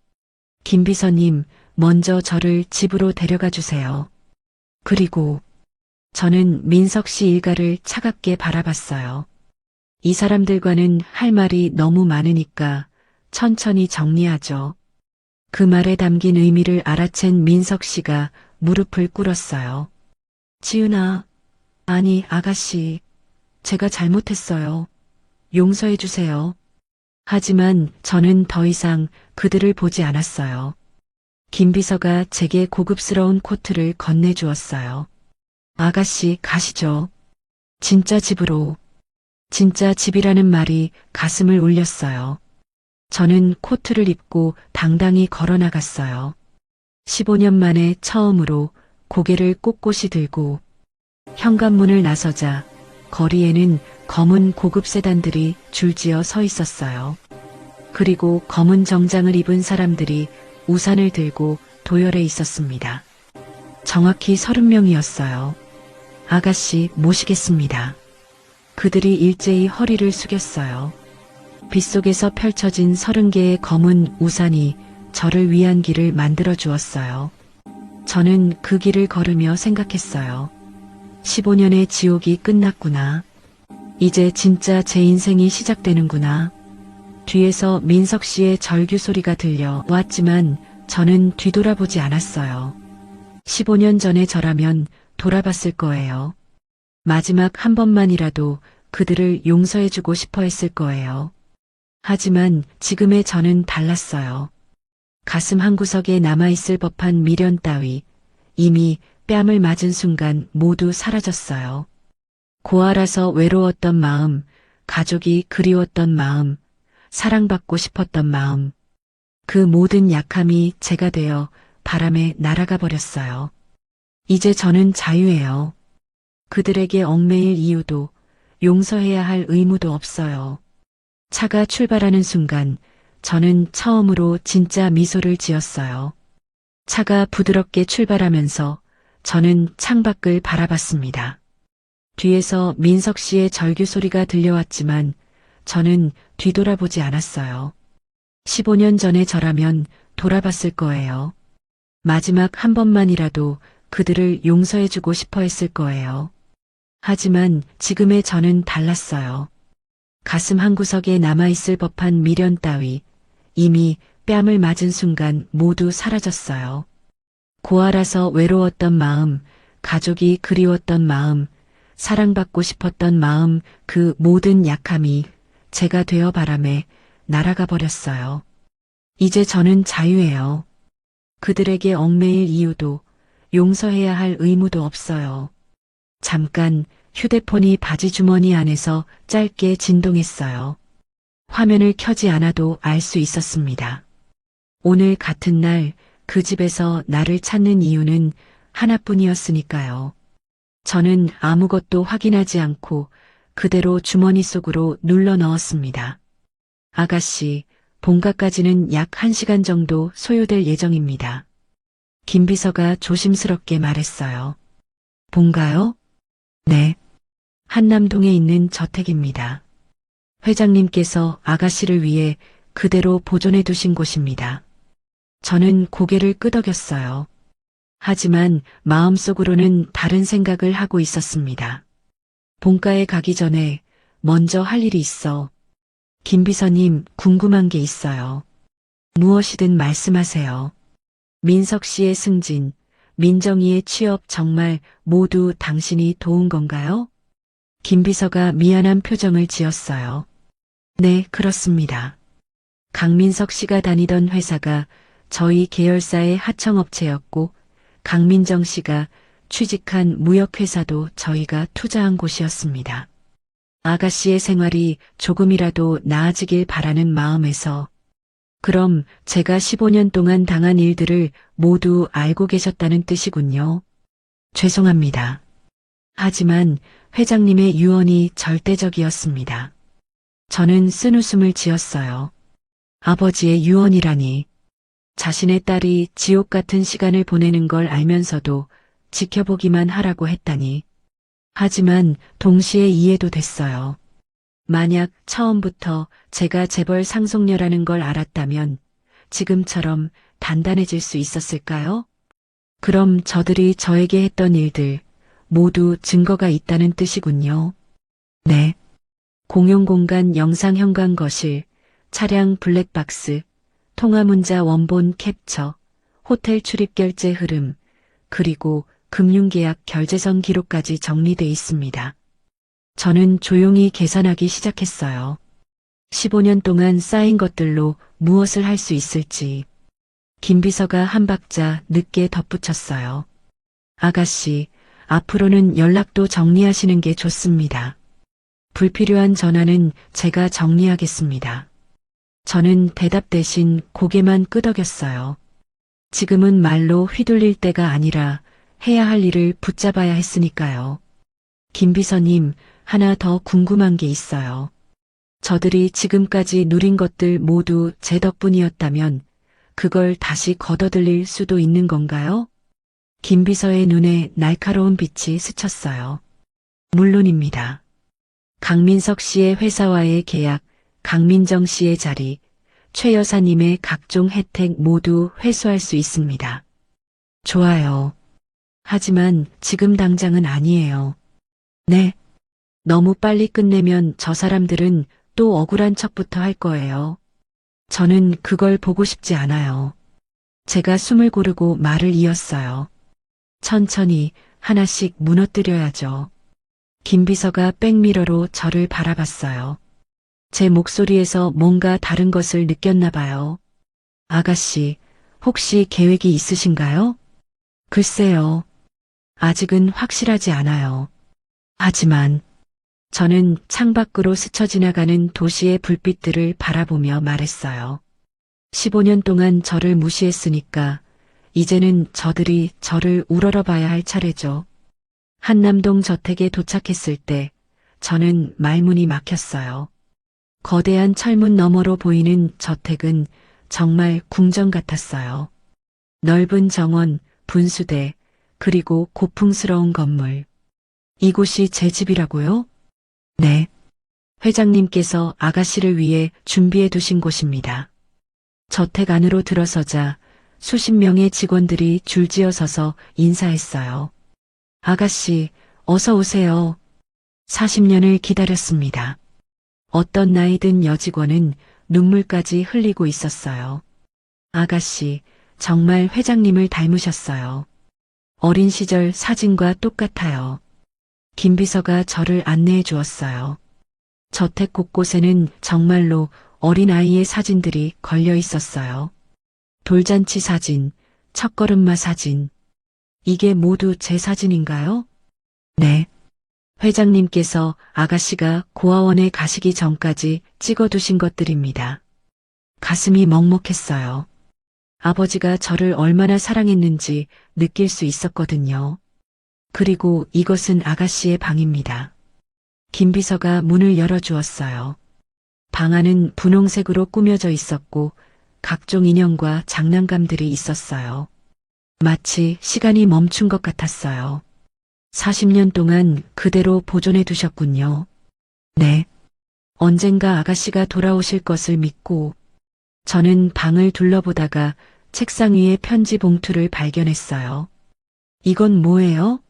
Speaker 2: 김 비서님, 먼저 저를 집으로 데려가 주세요. 그리고 저는 민석 씨 일가를 차갑게 바라봤어요. 이 사람들과는 할 말이 너무 많으니까 천천히 정리하죠. 그 말에 담긴 의미를 알아챈 민석 씨가 무릎을 꿇었어요. 지은아, 아니 아가씨, 제가 잘못했어요. 용서해 주세요. 하지만 저는 더 이상 그들을 보지 않았어요. 김 비서가 제게 고급스러운 코트를 건네주었어요. 아가씨, 가시죠. 진짜 집으로. 진짜 집이라는 말이 가슴을 울렸어요. 저는 코트를 입고 당당히 걸어 나갔어요. 15년 만에 처음으로 고개를 꼿꼿이 들고 현관문을 나서자 거리에는 검은 고급 세단들이 줄지어 서 있었어요. 그리고 검은 정장을 입은 사람들이 우산을 들고 도열해 있었습니다. 정확히 30명이었어요. 아가씨 모시겠습니다. 그들이 일제히 허리를 숙였어요. 빗속에서 펼쳐진 30개의 검은 우산이 저를 위한 길을 만들어 주었어요. 저는 그 길을 걸으며 생각했어요. 15년의 지옥이 끝났구나. 이제 진짜 제 인생이 시작되는구나. 뒤에서 민석 씨의 절규 소리가 들려왔지만 저는 뒤돌아보지 않았어요. 15년 전에 저라면 돌아봤을 거예요. 마지막 한 번만이라도 그들을 용서해주고 싶어 했을 거예요. 하지만 지금의 저는 달랐어요. 가슴 한구석에 남아있을 법한 미련 따위 이미 뺨을 맞은 순간 모두 사라졌어요. 고아라서 외로웠던 마음, 가족이 그리웠던 마음, 사랑받고 싶었던 마음, 그 모든 약함이 제가 되어 바람에 날아가 버렸어요. 이제 저는 자유예요. 그들에게 얽매일 이유도 용서해야 할 의무도 없어요. 차가 출발하는 순간 저는 처음으로 진짜 미소를 지었어요. 차가 부드럽게 출발하면서 저는 창밖을 바라봤습니다. 뒤에서 민석 씨의 절규 소리가 들려왔지만 저는 뒤돌아보지 않았어요. 15년 전에 저라면 돌아봤을 거예요. 마지막 한 번만이라도 그들을 용서해주고 싶어 했을 거예요. 하지만 지금의 저는 달랐어요. 가슴 한구석에 남아있을 법한 미련 따위 이미 뺨을 맞은 순간 모두 사라졌어요. 고아라서 외로웠던 마음, 가족이 그리웠던 마음, 사랑받고 싶었던 마음, 그 모든 약함이 제가 되어 바람에 날아가 버렸어요. 이제 저는 자유예요. 그들에게 얽매일 이유도 용서해야 할 의무도 없어요. 잠깐 휴대폰이 바지 주머니 안에서 짧게 진동했어요. 화면을 켜지 않아도 알 수 있었습니다. 오늘 같은 날 그 집에서 나를 찾는 이유는 하나뿐이었으니까요. 저는 아무것도 확인하지 않고 그대로 주머니 속으로 눌러 넣었습니다. 아가씨, 본가까지는 약 1시간 정도 소요될 예정입니다. 김 비서가 조심스럽게 말했어요. 본가요? 네. 한남동에 있는 저택입니다. 회장님께서 아가씨를 위해 그대로 보존해 두신 곳입니다. 저는 고개를 끄덕였어요. 하지만 마음속으로는 다른 생각을 하고 있었습니다. 본가에 가기 전에 먼저 할 일이 있어. 김 비서님, 궁금한 게 있어요. 무엇이든 말씀하세요. 민석 씨의 승진, 민정이의 취업 정말 모두 당신이 도운 건가요? 김 비서가 미안한 표정을 지었어요. 네, 그렇습니다. 강민석 씨가 다니던 회사가 저희 계열사의 하청업체였고 강민정 씨가 취직한 무역회사도 저희가 투자한 곳이었습니다. 아가씨의 생활이 조금이라도 나아지길 바라는 마음에서 그럼 제가 15년 동안 당한 일들을 모두 알고 계셨다는 뜻이군요. 죄송합니다. 하지만 회장님의 유언이 절대적이었습니다. 저는 쓴웃음을 지었어요. 아버지의 유언이라니. 자신의 딸이 지옥 같은 시간을 보내는 걸 알면서도 지켜보기만 하라고 했다니. 하지만 동시에 이해도 됐어요. 만약 처음부터 제가 재벌 상속녀라는 걸 알았다면 지금처럼 단단해질 수 있었을까요? 그럼 저들이 저에게 했던 일들 모두 증거가 있다는 뜻이군요. 네. 공용공간 영상 현관 거실, 차량 블랙박스, 통화문자 원본 캡처, 호텔 출입 결제 흐름, 그리고 금융계약 결제선 기록까지 정리돼 있습니다. 저는 조용히 계산하기 시작했어요. 15년 동안 쌓인 것들로 무엇을 할 수 있을지. 김 비서가 한 박자 늦게 덧붙였어요. 아가씨, 앞으로는 연락도 정리하시는 게 좋습니다. 불필요한 전화는 제가 정리하겠습니다. 저는 대답 대신 고개만 끄덕였어요. 지금은 말로 휘둘릴 때가 아니라 해야 할 일을 붙잡아야 했으니까요. 김 비서님, 하나 더 궁금한 게 있어요. 저들이 지금까지 누린 것들 모두 제 덕분이었다면 그걸 다시 걷어들일 수도 있는 건가요? 김 비서의 눈에 날카로운 빛이 스쳤어요. 물론입니다. 강민석 씨의 회사와의 계약, 강민정 씨의 자리, 최 여사님의 각종 혜택 모두 회수할 수 있습니다. 좋아요. 하지만 지금 당장은 아니에요. 네. 너무 빨리 끝내면 저 사람들은 또 억울한 척부터 할 거예요. 저는 그걸 보고 싶지 않아요. 제가 숨을 고르고 말을 이었어요. 천천히 하나씩 무너뜨려야죠. 김 비서가 백미러로 저를 바라봤어요. 제 목소리에서 뭔가 다른 것을 느꼈나 봐요. 아가씨, 혹시 계획이 있으신가요? 글쎄요. 아직은 확실하지 않아요. 하지만 저는 창밖으로 스쳐 지나가는 도시의 불빛들을 바라보며 말했어요. 15년 동안 저를 무시했으니까 이제는 저들이 저를 우러러봐야 할 차례죠. 한남동 저택에 도착했을 때 저는 말문이 막혔어요. 거대한 철문 너머로 보이는 저택은 정말 궁전 같았어요. 넓은 정원, 분수대, 그리고 고풍스러운 건물. 이곳이 제 집이라고요? 네. 회장님께서 아가씨를 위해 준비해 두신 곳입니다. 저택 안으로 들어서자 수십 명의 직원들이 줄지어 서서 인사했어요. 아가씨, 어서 오세요. 40년을 기다렸습니다. 어떤 나이 든 여직원은 눈물까지 흘리고 있었어요. 아가씨, 정말 회장님을 닮으셨어요. 어린 시절 사진과 똑같아요. 김 비서가 저를 안내해 주었어요. 저택 곳곳에는 정말로 어린아이의 사진들이 걸려 있었어요. 돌잔치 사진, 첫걸음마 사진. 이게 모두 제 사진인가요? 네. 회장님께서 아가씨가 고아원에 가시기 전까지 찍어두신 것들입니다. 가슴이 먹먹했어요. 아버지가 저를 얼마나 사랑했는지 느낄 수 있었거든요. 그리고 이것은 아가씨의 방입니다. 김 비서가 문을 열어주었어요. 방 안은 분홍색으로 꾸며져 있었고 각종 인형과 장난감들이 있었어요. 마치 시간이 멈춘 것 같았어요. 40년 동안 그대로 보존해 두셨군요. 네. 언젠가 아가씨가 돌아오실 것을 믿고 저는 방을 둘러보다가 책상 위에 편지 봉투를 발견했어요. 이건 뭐예요?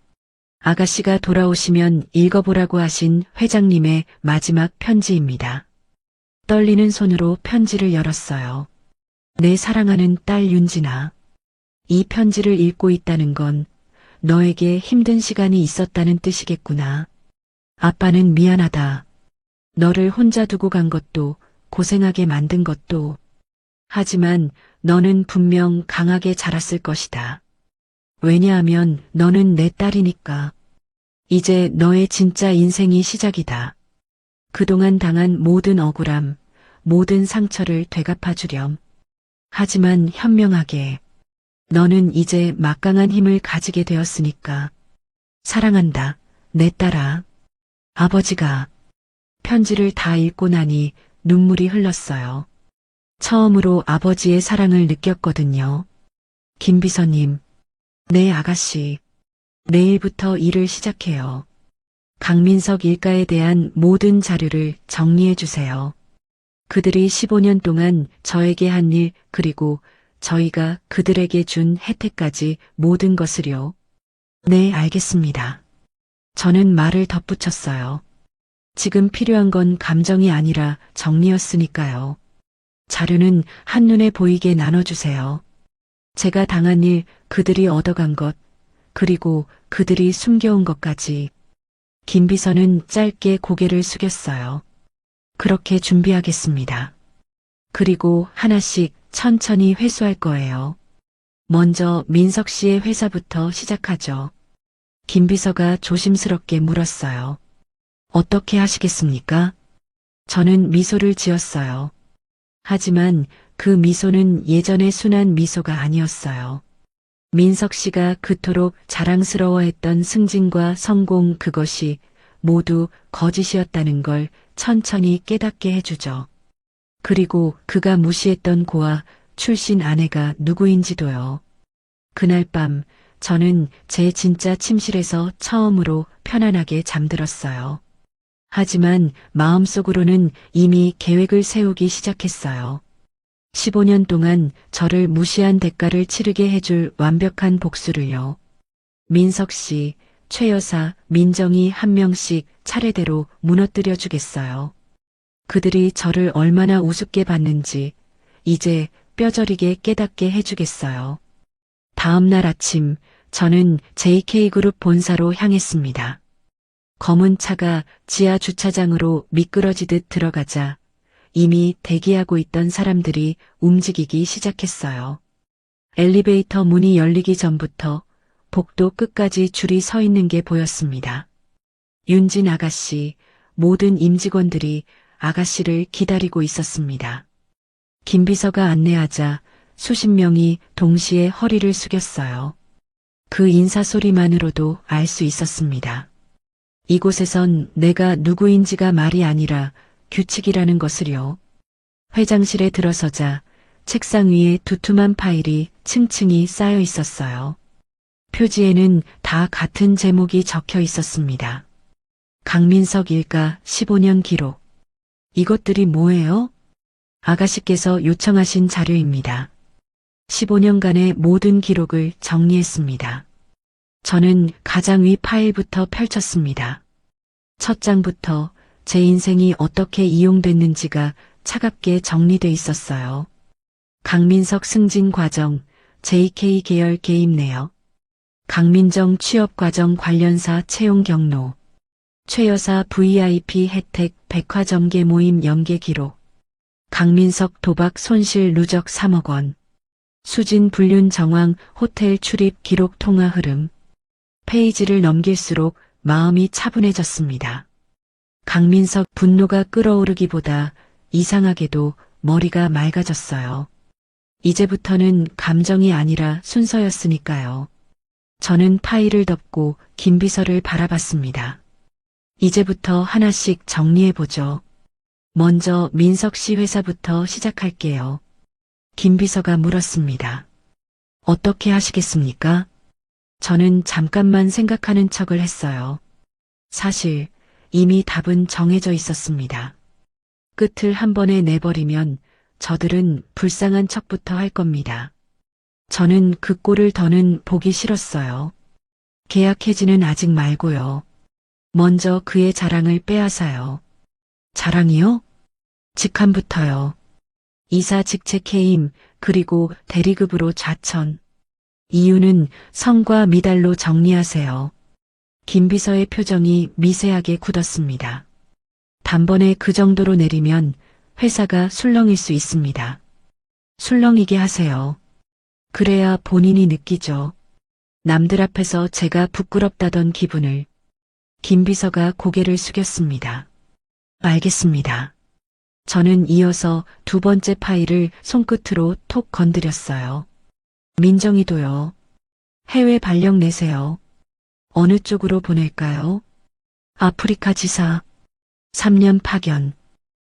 Speaker 2: 아가씨가 돌아오시면 읽어보라고 하신 회장님의 마지막 편지입니다. 떨리는 손으로 편지를 열었어요. 내 사랑하는 딸 윤진아. 이 편지를 읽고 있다는 건 너에게 힘든 시간이 있었다는 뜻이겠구나. 아빠는 미안하다. 너를 혼자 두고 간 것도 고생하게 만든 것도. 하지만 너는 분명 강하게 자랐을 것이다. 왜냐하면 너는 내 딸이니까. 이제 너의 진짜 인생이 시작이다. 그동안 당한 모든 억울함, 모든 상처를 되갚아주렴. 하지만 현명하게. 너는 이제 막강한 힘을 가지게 되었으니까. 사랑한다, 내 딸아. 아버지가 편지를 다 읽고 나니 눈물이 흘렀어요. 처음으로 아버지의 사랑을 느꼈거든요. 김 비서님, 네 아가씨. 내일부터 일을 시작해요. 강민석 일가에 대한 모든 자료를 정리해 주세요. 그들이 15년 동안 저에게 한 일, 그리고 저희가 그들에게 준 혜택까지 모든 것을요. 네, 알겠습니다. 저는 말을 덧붙였어요. 지금 필요한 건 감정이 아니라 정리였으니까요. 자료는 한눈에 보이게 나눠주세요. 제가 당한 일, 그들이 얻어간 것, 그리고 그들이 숨겨온 것까지. 김 비서는 짧게 고개를 숙였어요. 그렇게 준비하겠습니다. 그리고 하나씩 천천히 회수할 거예요. 먼저 민석 씨의 회사부터 시작하죠. 김 비서가 조심스럽게 물었어요. 어떻게 하시겠습니까? 저는 미소를 지었어요. 하지만 그 미소는 예전의 순한 미소가 아니었어요. 민석 씨가 그토록 자랑스러워했던 승진과 성공 그것이 모두 거짓이었다는 걸 천천히 깨닫게 해주죠. 그리고 그가 무시했던 고아 출신 아내가 누구인지도요. 그날 밤 저는 제 진짜 침실에서 처음으로 편안하게 잠들었어요. 하지만 마음속으로는 이미 계획을 세우기 시작했어요. 15년 동안 저를 무시한 대가를 치르게 해줄 완벽한 복수를요. 민석 씨, 최 여사, 민정이 한 명씩 차례대로 무너뜨려 주겠어요. 그들이 저를 얼마나 우습게 봤는지 이제 뼈저리게 깨닫게 해주겠어요. 다음 날 아침 저는 JK그룹 본사로 향했습니다. 검은 차가 지하 주차장으로 미끄러지듯 들어가자 이미 대기하고 있던 사람들이 움직이기 시작했어요. 엘리베이터 문이 열리기 전부터 복도 끝까지 줄이 서 있는 게 보였습니다. 윤진 아가씨, 모든 임직원들이 아가씨를 기다리고 있었습니다. 김 비서가 안내하자 수십 명이 동시에 허리를 숙였어요. 그 인사 소리만으로도 알 수 있었습니다. 이곳에선 내가 누구인지가 말이 아니라 규칙이라는 것을요. 회장실에 들어서자 책상 위에 두툼한 파일이 층층이 쌓여 있었어요. 표지에는 다 같은 제목이 적혀 있었습니다. 강민석 일가 15년 기록. 이것들이 뭐예요? 아가씨께서 요청하신 자료입니다. 15년간의 모든 기록을 정리했습니다. 저는 가장 위 파일부터 펼쳤습니다. 첫 장부터 제 인생이 어떻게 이용됐는지가 차갑게 정리돼 있었어요. 강민석 승진 과정, JK 계열 개입 내역, 강민정 취업 과정 관련사 채용 경로, 최 여사 VIP 혜택 백화점개 모임 연계 기록, 강민석 도박 손실 누적 3억 원, 수진 불륜 정황 호텔 출입 기록 통화 흐름. 페이지를 넘길수록 마음이 차분해졌습니다. 강민석 분노가 끓어오르기보다 이상하게도 머리가 맑아졌어요. 이제부터는 감정이 아니라 순서였으니까요. 저는 파일을 덮고 김 비서를 바라봤습니다. 이제부터 하나씩 정리해보죠. 먼저 민석 씨 회사부터 시작할게요. 김 비서가 물었습니다. 어떻게 하시겠습니까? 저는 잠깐만 생각하는 척을 했어요. 사실 이미 답은 정해져 있었습니다. 끝을 한 번에 내버리면 저들은 불쌍한 척부터 할 겁니다. 저는 그 꼴을 더는 보기 싫었어요. 계약 해지는 아직 말고요. 먼저 그의 자랑을 빼앗아요. 자랑이요? 직함부터요. 이사 직책 해임, 그리고 대리급으로 좌천. 이유는 성과 미달로 정리하세요. 김 비서의 표정이 미세하게 굳었습니다. 단번에 그 정도로 내리면 회사가 술렁일 수 있습니다. 술렁이게 하세요. 그래야 본인이 느끼죠. 남들 앞에서 제가 부끄럽다던 기분을. 김 비서가 고개를 숙였습니다. 알겠습니다. 저는 이어서 두 번째 파일을 손끝으로 톡 건드렸어요. 민정이도요. 해외 발령 내세요. 어느 쪽으로 보낼까요? 아프리카 지사. 3년 파견.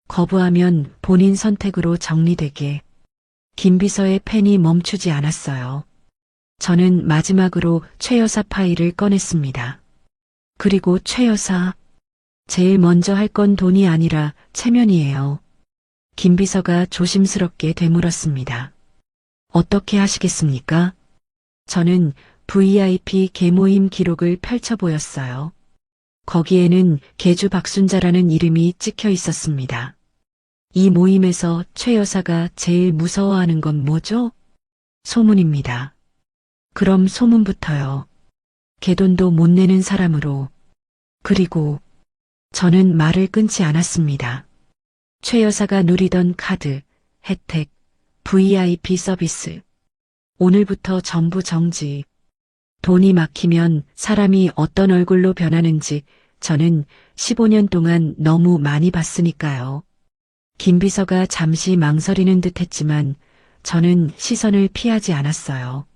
Speaker 2: 거부하면 본인 선택으로 정리되게. 김 비서의 펜이 멈추지 않았어요. 저는 마지막으로 최 여사 파일을 꺼냈습니다. 그리고 최 여사. 제일 먼저 할 건 돈이 아니라 체면이에요. 김 비서가 조심스럽게 되물었습니다. 어떻게 하시겠습니까? 저는 VIP 개모임 기록을 펼쳐 보였어요. 거기에는 계주 박순자라는 이름이 찍혀 있었습니다. 이 모임에서 최 여사가 제일 무서워하는 건 뭐죠? 소문입니다. 그럼 소문부터요. 개돈도 못 내는 사람으로. 그리고 저는 말을 끊지 않았습니다. 최 여사가 누리던 카드, 혜택, VIP 서비스. 오늘부터 전부 정지. 돈이 막히면 사람이 어떤 얼굴로 변하는지 저는 15년 동안 너무 많이 봤으니까요. 김 비서가 잠시 망설이는 듯 했지만 저는 시선을 피하지 않았어요.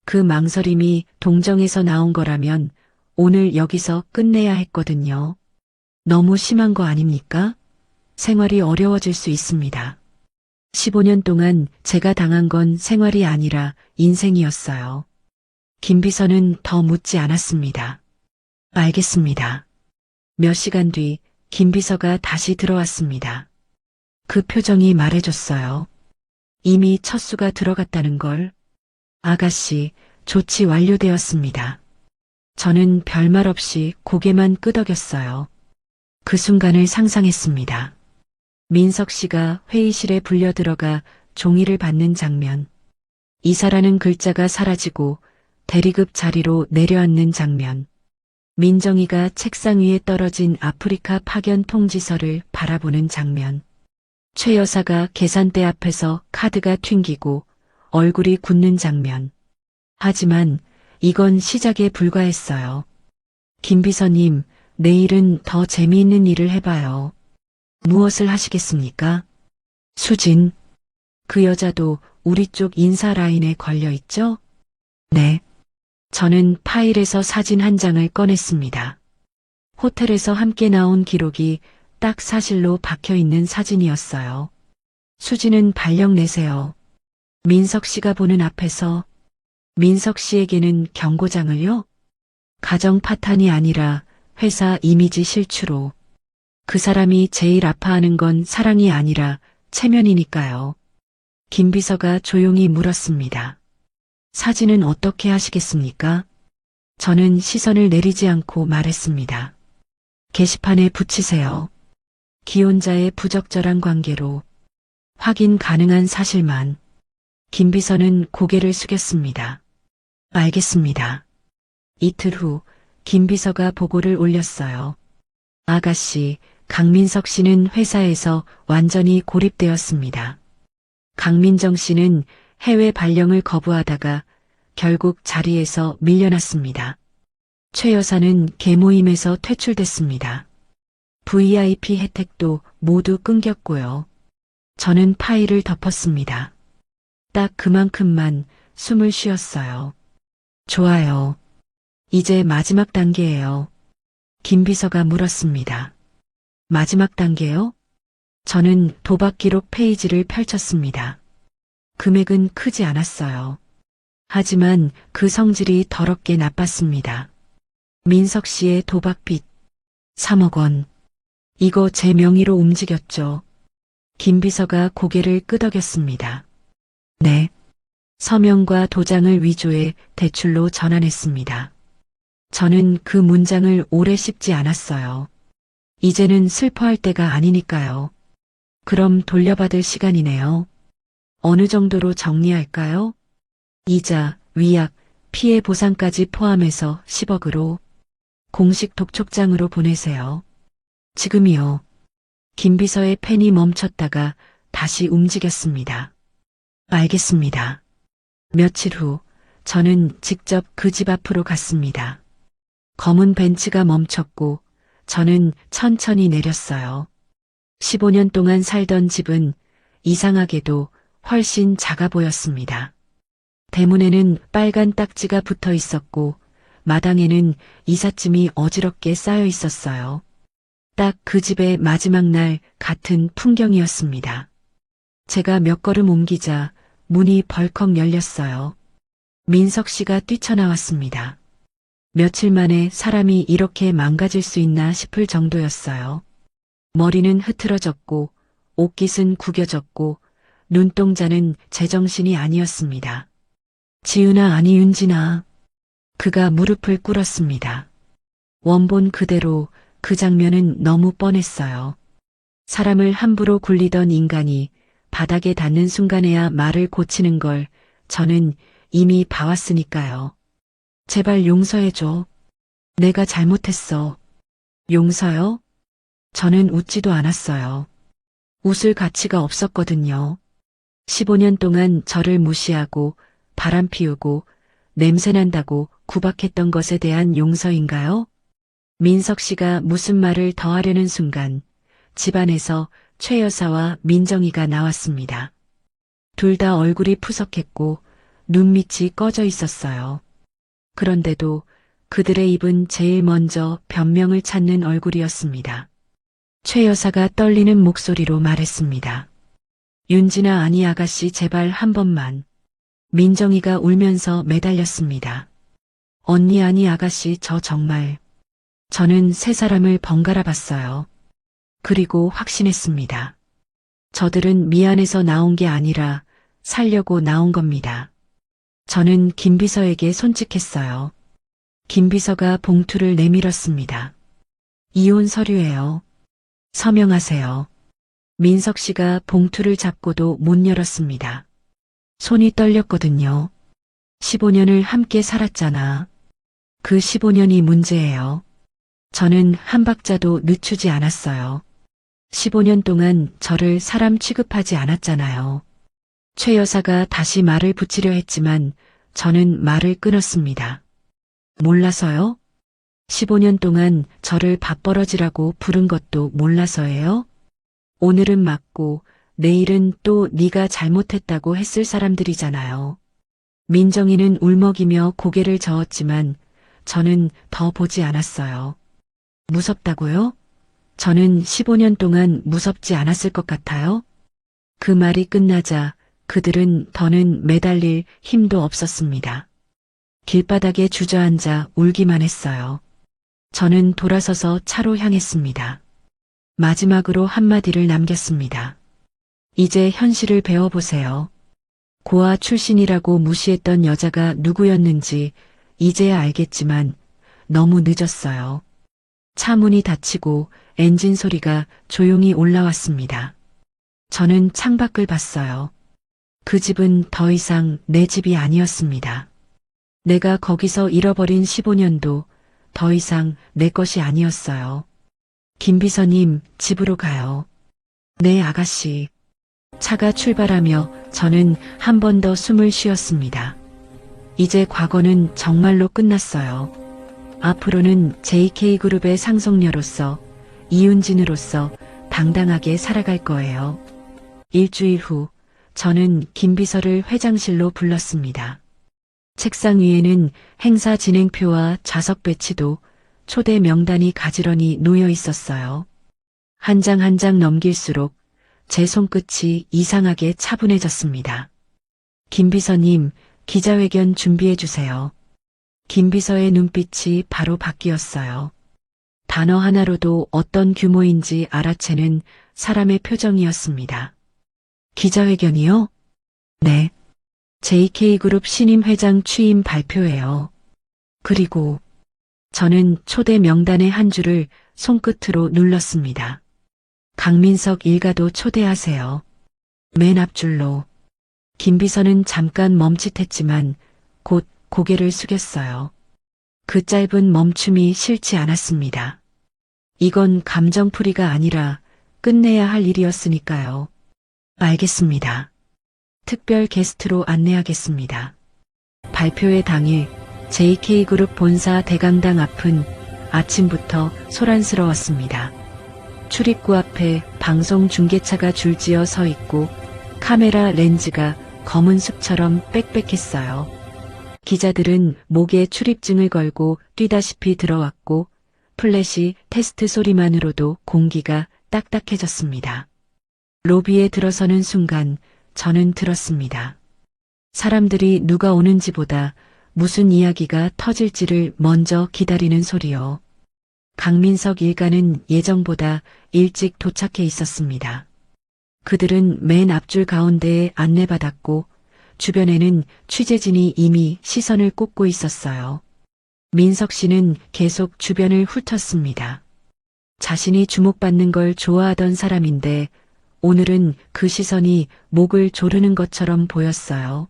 Speaker 2: 그 망설임이 동정에서 나온 거라면 오늘 여기서 끝내야 했거든요. 너무 심한 거 아닙니까? 생활이 어려워질 수 있습니다. 15년 동안 제가 당한 건 생활이 아니라 인생이었어요. 김 비서는 더 묻지 않았습니다. 알겠습니다. 몇 시간 뒤 김 비서가 다시 들어왔습니다. 그 표정이 말해줬어요. 이미 첫 수가 들어갔다는 걸. 아가씨, 조치 완료되었습니다. 저는 별말 없이 고개만 끄덕였어요. 그 순간을 상상했습니다. 민석 씨가 회의실에 불려 들어가 종이를 받는 장면. 이사라는 글자가 사라지고 대리급 자리로 내려앉는 장면. 민정이가 책상 위에 떨어진 아프리카 파견 통지서를 바라보는 장면. 최 여사가 계산대 앞에서 카드가 튕기고 얼굴이 굳는 장면. 하지만 이건 시작에 불과했어요. 김 비서님, 내일은 더 재미있는 일을 해봐요. 무엇을 하시겠습니까? 수진. 그 여자도 우리 쪽 인사 라인에 걸려 있죠? 네. 저는 파일에서 사진 한 장을 꺼냈습니다. 호텔에서 함께 나온 기록이 딱 사실로 박혀 있는 사진이었어요. 수진은 발령 내세요. 민석 씨가 보는 앞에서. 민석 씨에게는 경고장을요? 가정 파탄이 아니라 회사 이미지 실추로. 그 사람이 제일 아파하는 건 사랑이 아니라 체면이니까요. 김 비서가 조용히 물었습니다. 사진은 어떻게 하시겠습니까? 저는 시선을 내리지 않고 말했습니다. 게시판에 붙이세요. 기혼자의 부적절한 관계로. 확인 가능한 사실만. 김 비서는 고개를 숙였습니다. 알겠습니다. 이틀 후 김 비서가 보고를 올렸어요. 아가씨, 강민석 씨는 회사에서 완전히 고립되었습니다. 강민정 씨는 해외 발령을 거부하다가 결국 자리에서 밀려났습니다. 최 여사는 개모임에서 퇴출됐습니다. VIP 혜택도 모두 끊겼고요. 저는 파일을 덮었습니다. 딱 그만큼만 숨을 쉬었어요. 좋아요. 이제 마지막 단계예요. 김 비서가 물었습니다. 마지막 단계요? 저는 도박 기록 페이지를 펼쳤습니다. 금액은 크지 않았어요. 하지만 그 성질이 더럽게 나빴습니다. 민석 씨의 도박빚 3억 원. 이거 제 명의로 움직였죠. 김 비서가 고개를 끄덕였습니다. 네. 서명과 도장을 위조해 대출로 전환했습니다. 저는 그 문장을 오래 씹지 않았어요. 이제는 슬퍼할 때가 아니니까요. 그럼 돌려받을 시간이네요. 어느 정도로 정리할까요? 이자, 위약, 피해 보상까지 포함해서 10억으로 공식 독촉장으로 보내세요. 지금이요. 김 비서의 펜이 멈췄다가 다시 움직였습니다. 알겠습니다. 며칠 후 저는 직접 그 집 앞으로 갔습니다. 검은 벤츠가 멈췄고 저는 천천히 내렸어요. 15년 동안 살던 집은 이상하게도 훨씬 작아 보였습니다. 대문에는 빨간 딱지가 붙어 있었고 마당에는 이삿짐이 어지럽게 쌓여 있었어요. 딱 그 집의 마지막 날 같은 풍경이었습니다. 제가 몇 걸음 옮기자 문이 벌컥 열렸어요. 민석 씨가 뛰쳐나왔습니다. 며칠 만에 사람이 이렇게 망가질 수 있나 싶을 정도였어요. 머리는 흐트러졌고 옷깃은 구겨졌고 눈동자는 제정신이 아니었습니다. 지은아, 아니 윤진아. 그가 무릎을 꿇었습니다. 원본 그대로 그 장면은 너무 뻔했어요. 사람을 함부로 굴리던 인간이 바닥에 닿는 순간에야 말을 고치는 걸 저는 이미 봐왔으니까요. 제발 용서해줘. 내가 잘못했어. 용서요? 저는 웃지도 않았어요. 웃을 가치가 없었거든요. 15년 동안 저를 무시하고 바람 피우고 냄새난다고 구박했던 것에 대한 용서인가요? 민석 씨가 무슨 말을 더 하려는 순간 집안에서 최 여사와 민정이가 나왔습니다. 둘 다 얼굴이 푸석했고 눈밑이 꺼져 있었어요. 그런데도 그들의 입은 제일 먼저 변명을 찾는 얼굴이었습니다. 최 여사가 떨리는 목소리로 말했습니다. 윤진아 아니 아가씨 제발 한 번만. 민정이가 울면서 매달렸습니다. 언니 아니 아가씨 저 정말. 저는 세 사람을 번갈아 봤어요. 그리고 확신했습니다. 저들은 미안해서 나온 게 아니라 살려고 나온 겁니다. 저는 김비서에게 손짓했어요. 김비서가 봉투를 내밀었습니다. 이혼 서류예요. 서명하세요. 민석 씨가 봉투를 잡고도 못 열었습니다. 손이 떨렸거든요. 15년을 함께 살았잖아. 그 15년이 문제예요. 저는 한 박자도 늦추지 않았어요. 15년 동안 저를 사람 취급하지 않았잖아요. 최 여사가 다시 말을 붙이려 했지만 저는 말을 끊었습니다. 몰라서요? 15년 동안 저를 밥벌어지라고 부른 것도 몰라서예요? 오늘은 맞고 내일은 또 네가 잘못했다고 했을 사람들이잖아요. 민정이는 울먹이며 고개를 저었지만 저는 더 보지 않았어요. 무섭다고요? 저는 15년 동안 무섭지 않았을 것 같아요? 그 말이 끝나자 그들은 더는 매달릴 힘도 없었습니다. 길바닥에 주저앉아 울기만 했어요. 저는 돌아서서 차로 향했습니다. 마지막으로 한마디를 남겼습니다. 이제 현실을 배워보세요. 고아 출신이라고 무시했던 여자가 누구였는지 이제야 알겠지만 너무 늦었어요. 차 문이 닫히고 엔진 소리가 조용히 올라왔습니다. 저는 창밖을 봤어요. 그 집은 더 이상 내 집이 아니었습니다. 내가 거기서 잃어버린 15년도 더 이상 내 것이 아니었어요. 김비서님, 집으로 가요. 네, 아가씨. 차가 출발하며 저는 한 번 더 숨을 쉬었습니다. 이제 과거는 정말로 끝났어요. 앞으로는 JK그룹의 상속녀로서, 이윤진으로서 당당하게 살아갈 거예요. 일주일 후, 저는 김비서를 회장실로 불렀습니다. 책상 위에는 행사 진행표와 좌석 배치도 초대 명단이 가지런히 놓여 있었어요. 한 장 한 장 넘길수록 제 손끝이 이상하게 차분해졌습니다. 김비서님, 기자회견 준비해 주세요. 김비서의 눈빛이 바로 바뀌었어요. 단어 하나로도 어떤 규모인지 알아채는 사람의 표정이었습니다. 기자회견이요? 네. JK그룹 신임 회장 취임 발표예요. 그리고 저는 초대 명단의 한 줄을 손끝으로 눌렀습니다. 강민석 일가도 초대하세요. 맨 앞줄로. 김비서는 잠깐 멈칫했지만 곧 고개를 숙였어요. 그 짧은 멈춤이 싫지 않았습니다. 이건 감정풀이가 아니라 끝내야 할 일이었으니까요. 알겠습니다. 특별 게스트로 안내하겠습니다. 발표회 당일 JK그룹 본사 대강당 앞은 아침부터 소란스러웠습니다. 출입구 앞에 방송 중계차가 줄지어 서 있고 카메라 렌즈가 검은 숲처럼 빽빽했어요. 기자들은 목에 출입증을 걸고 뛰다시피 들어왔고 플래시 테스트 소리만으로도 공기가 딱딱해졌습니다. 로비에 들어서는 순간 저는 들었습니다. 사람들이 누가 오는지보다 무슨 이야기가 터질지를 먼저 기다리는 소리요. 강민석 일가는 예정보다 일찍 도착해 있었습니다. 그들은 맨 앞줄 가운데에 안내받았고 주변에는 취재진이 이미 시선을 꽂고 있었어요. 민석 씨는 계속 주변을 훑었습니다. 자신이 주목받는 걸 좋아하던 사람인데 오늘은 그 시선이 목을 조르는 것처럼 보였어요.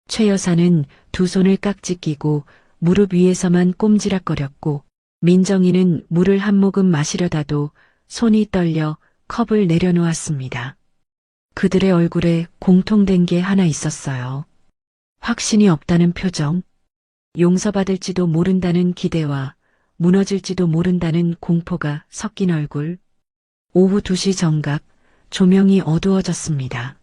Speaker 2: 최 여사는 두 손을 깍지 끼고 무릎 위에서만 꼼지락거렸고 민정이는 물을 한 모금 마시려다도 손이 떨려 컵을 내려놓았습니다. 그들의 얼굴에 공통된 게 하나 있었어요. 확신이 없다는 표정, 용서받을지도 모른다는 기대와 무너질지도 모른다는 공포가 섞인 얼굴. 오후 2시 정각, 조명이 어두워졌습니다.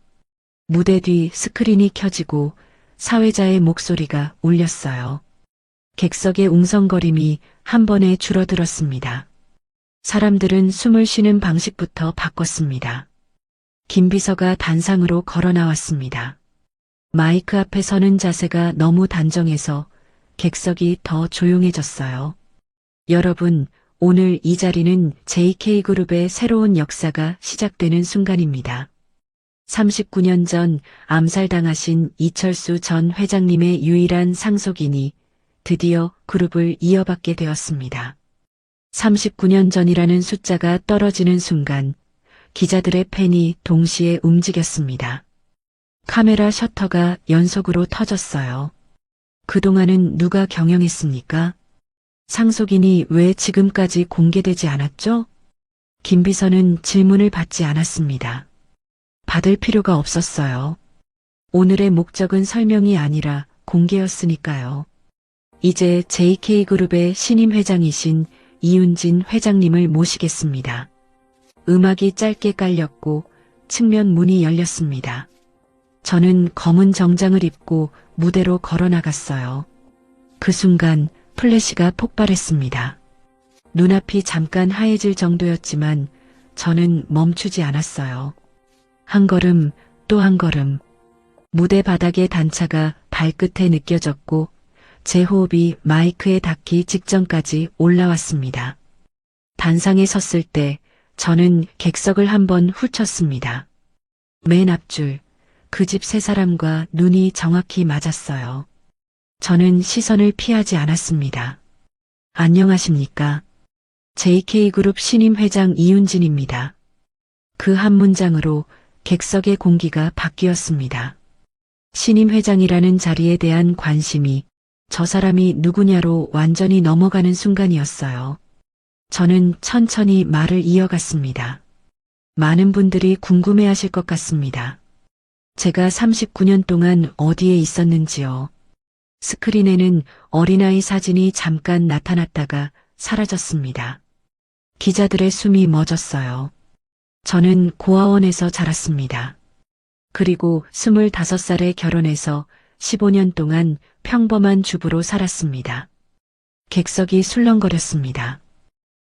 Speaker 2: 무대 뒤 스크린이 켜지고 사회자의 목소리가 울렸어요. 객석의 웅성거림이 한 번에 줄어들었습니다. 사람들은 숨을 쉬는 방식부터 바꿨습니다. 김비서가 단상으로 걸어 나왔습니다. 마이크 앞에 서는 자세가 너무 단정해서 객석이 더 조용해졌어요. 여러분, 오늘 이 자리는 JK그룹의 새로운 역사가 시작되는 순간입니다. 39년 전 암살당하신 이철수 전 회장님의 유일한 상속인이 드디어 그룹을 이어받게 되었습니다. 39년 전이라는 숫자가 떨어지는 순간 기자들의 펜이 동시에 움직였습니다. 카메라 셔터가 연속으로 터졌어요. 그동안은 누가 경영했습니까? 상속인이 왜 지금까지 공개되지 않았죠? 김비서는 질문을 받지 않았습니다. 받을 필요가 없었어요. 오늘의 목적은 설명이 아니라 공개였으니까요. 이제 JK그룹의 신임 회장이신 이윤진 회장님을 모시겠습니다. 음악이 짧게 깔렸고 측면 문이 열렸습니다. 저는 검은 정장을 입고 무대로 걸어 나갔어요. 그 순간 플래시가 폭발했습니다. 눈앞이 잠깐 하얘질 정도였지만 저는 멈추지 않았어요. 한 걸음 또 한 걸음. 무대 바닥의 단차가 발끝에 느껴졌고 제 호흡이 마이크에 닿기 직전까지 올라왔습니다. 단상에 섰을 때 저는 객석을 한번 훑었습니다. 맨 앞줄, 그 집 세 사람과 눈이 정확히 맞았어요. 저는 시선을 피하지 않았습니다. 안녕하십니까? JK그룹 신임 회장 이윤진입니다. 그 한 문장으로 객석의 공기가 바뀌었습니다. 신임 회장이라는 자리에 대한 관심이 저 사람이 누구냐로 완전히 넘어가는 순간이었어요. 저는 천천히 말을 이어갔습니다. 많은 분들이 궁금해하실 것 같습니다. 제가 39년 동안 어디에 있었는지요. 스크린에는 어린아이 사진이 잠깐 나타났다가 사라졌습니다. 기자들의 숨이 멎었어요. 저는 고아원에서 자랐습니다. 그리고 25살에 결혼해서 15년 동안 평범한 주부로 살았습니다. 객석이 술렁거렸습니다.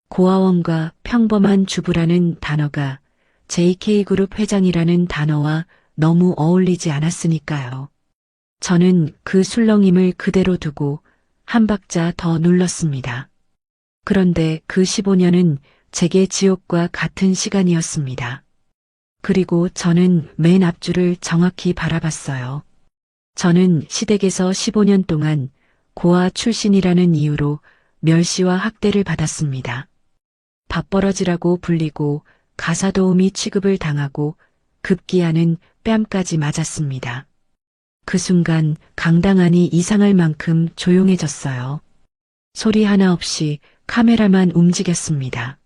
Speaker 2: 고아원과 평범한 주부라는 단어가 JK그룹 회장이라는 단어와 너무 어울리지 않았으니까요. 저는 그 술렁임을 그대로 두고 한 박자 더 눌렀습니다. 그런데 그 15년은 제게 지옥과 같은 시간이었습니다. 그리고 저는 맨 앞줄을 정확히 바라봤어요. 저는 시댁에서 15년 동안 고아 출신이라는 이유로 멸시와 학대를 받았습니다. 밥벌어지라고 불리고 가사도우미 취급을 당하고 급기야는 뺨까지 맞았습니다. 그 순간 강당안이 이상할 만큼 조용해졌어요. 소리 하나 없이 카메라만 움직였습니다.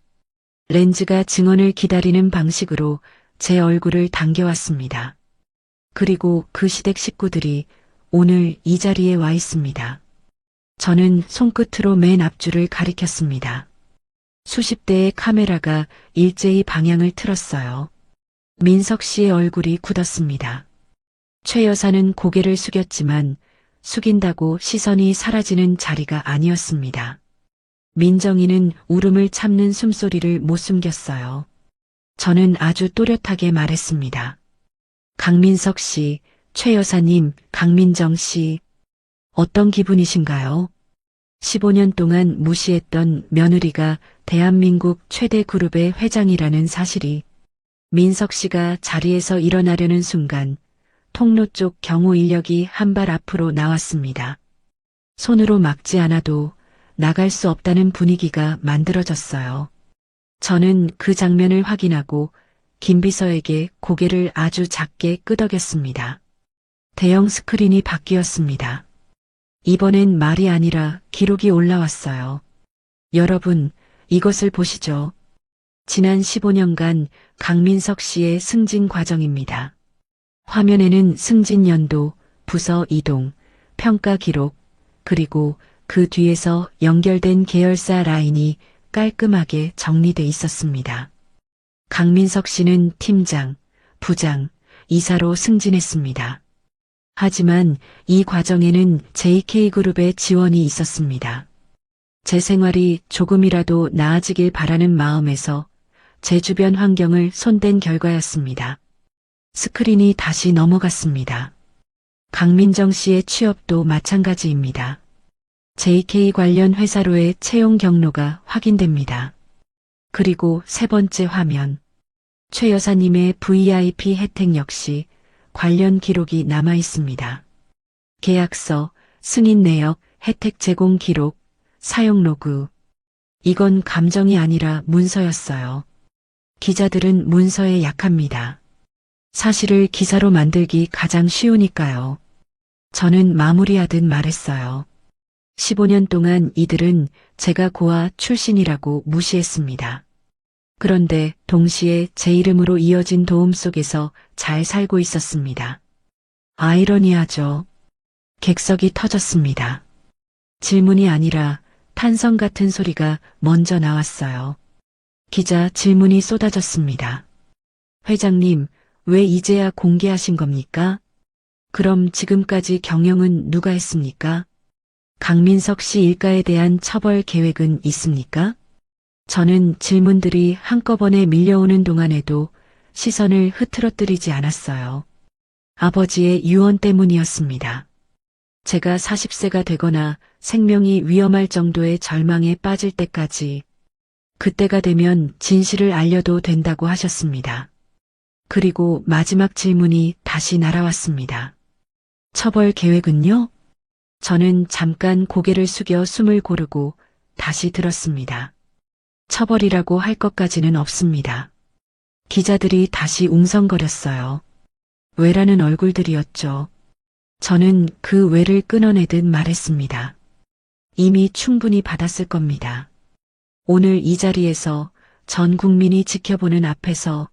Speaker 2: 렌즈가 증언을 기다리는 방식으로 제 얼굴을 당겨왔습니다. 그리고 그 시댁 식구들이 오늘 이 자리에 와 있습니다. 저는 손끝으로 맨 앞줄을 가리켰습니다. 수십 대의 카메라가 일제히 방향을 틀었어요. 민석 씨의 얼굴이 굳었습니다. 최 여사는 고개를 숙였지만 숙인다고 시선이 사라지는 자리가 아니었습니다. 민정이는 울음을 참는 숨소리를 못 숨겼어요. 저는 아주 또렷하게 말했습니다. 강민석 씨, 최 여사님, 강민정 씨, 어떤 기분이신가요? 15년 동안 무시했던 며느리가 대한민국 최대 그룹의 회장이라는 사실이 민석 씨가 자리에서 일어나려는 순간 통로 쪽 경호 인력이 한 발 앞으로 나왔습니다. 손으로 막지 않아도 나갈 수 없다는 분위기가 만들어졌어요. 저는 그 장면을 확인하고 김 비서에게 고개를 아주 작게 끄덕였습니다. 대형 스크린이 바뀌었습니다. 이번엔 말이 아니라 기록이 올라왔어요. 여러분, 이것을 보시죠. 지난 15년간 강민석 씨의 승진 과정입니다. 화면에는 승진 연도, 부서 이동, 평가 기록, 그리고 그 뒤에서 연결된 계열사 라인이 깔끔하게 정리돼 있었습니다. 강민석 씨는 팀장, 부장, 이사로 승진했습니다. 하지만 이 과정에는 JK그룹의 지원이 있었습니다. 제 생활이 조금이라도 나아지길 바라는 마음에서 제 주변 환경을 손댄 결과였습니다. 스크린이 다시 넘어갔습니다. 강민정 씨의 취업도 마찬가지입니다. JK 관련 회사로의 채용 경로가 확인됩니다. 그리고 세 번째 화면. 최 여사님의 VIP 혜택 역시 관련 기록이 남아 있습니다. 계약서, 승인 내역, 혜택 제공 기록, 사용 로그. 이건 감정이 아니라 문서였어요. 기자들은 문서에 약합니다. 사실을 기사로 만들기 가장 쉬우니까요. 저는 마무리하듯 말했어요. 15년 동안 이들은 제가 고아 출신이라고 무시했습니다. 그런데 동시에 제 이름으로 이어진 도움 속에서 잘 살고 있었습니다. 아이러니하죠. 객석이 터졌습니다. 질문이 아니라 탄성 같은 소리가 먼저 나왔어요. 기자 질문이 쏟아졌습니다. 회장님, 왜 이제야 공개하신 겁니까? 그럼 지금까지 경영은 누가 했습니까? 강민석 씨 일가에 대한 처벌 계획은 있습니까? 저는 질문들이 한꺼번에 밀려오는 동안에도 시선을 흐트러뜨리지 않았어요. 아버지의 유언 때문이었습니다. 제가 40세가 되거나 생명이 위험할 정도의 절망에 빠질 때까지 그때가 되면 진실을 알려도 된다고 하셨습니다. 그리고 마지막 질문이 다시 날아왔습니다. 처벌 계획은요? 저는 잠깐 고개를 숙여 숨을 고르고 다시 들었습니다. 처벌이라고 할 것까지는 없습니다. 기자들이 다시 웅성거렸어요. 왜라는 얼굴들이었죠. 저는 그 왜를 끊어내듯 말했습니다. 이미 충분히 받았을 겁니다. 오늘 이 자리에서 전 국민이 지켜보는 앞에서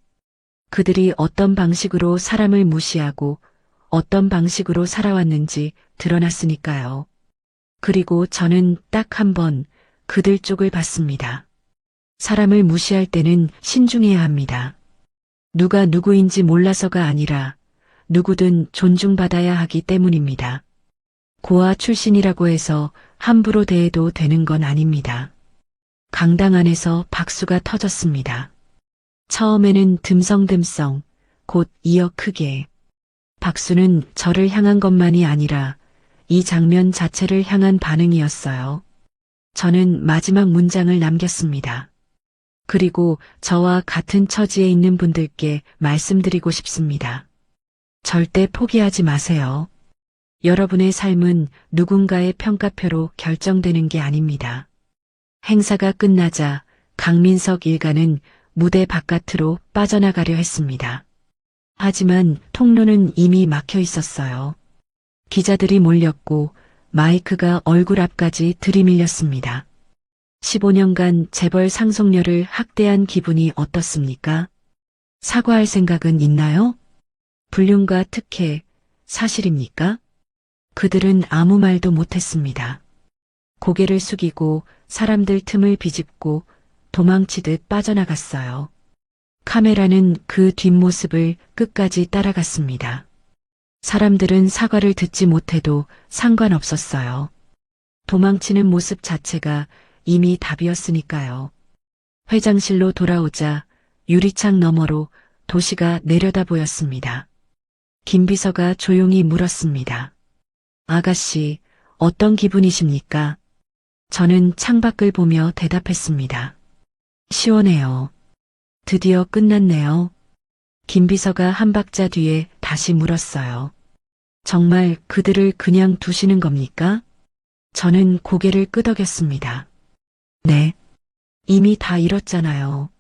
Speaker 2: 그들이 어떤 방식으로 사람을 무시하고 어떤 방식으로 살아왔는지 드러났으니까요. 그리고 저는 딱 한 번 그들 쪽을 봤습니다. 사람을 무시할 때는 신중해야 합니다. 누가 누구인지 몰라서가 아니라 누구든 존중받아야 하기 때문입니다. 고아 출신이라고 해서 함부로 대해도 되는 건 아닙니다. 강당 안에서 박수가 터졌습니다. 처음에는 듬성듬성, 곧 이어 크게. 박수는 저를 향한 것만이 아니라 이 장면 자체를 향한 반응이었어요. 저는 마지막 문장을 남겼습니다. 그리고 저와 같은 처지에 있는 분들께 말씀드리고 싶습니다. 절대 포기하지 마세요. 여러분의 삶은 누군가의 평가표로 결정되는 게 아닙니다. 행사가 끝나자 강민석 일가는 무대 바깥으로 빠져나가려 했습니다. 하지만 통로는 이미 막혀 있었어요. 기자들이 몰렸고 마이크가 얼굴 앞까지 들이밀렸습니다. 15년간 재벌 상속녀를 학대한 기분이 어떻습니까? 사과할 생각은 있나요? 불륜과 특혜, 사실입니까? 그들은 아무 말도 못했습니다. 고개를 숙이고 사람들 틈을 비집고 도망치듯 빠져나갔어요. 카메라는 그 뒷모습을 끝까지 따라갔습니다. 사람들은 사과를 듣지 못해도 상관없었어요. 도망치는 모습 자체가 이미 답이었으니까요. 회장실로 돌아오자 유리창 너머로 도시가 내려다 보였습니다. 김 비서가 조용히 물었습니다. 아가씨, 어떤 기분이십니까? 저는 창밖을 보며 대답했습니다. 시원해요. 드디어 끝났네요. 김 비서가 한 박자 뒤에 다시 물었어요. 정말 그들을 그냥 두시는 겁니까? 저는 고개를 끄덕였습니다. 네. 이미 다 잃었잖아요.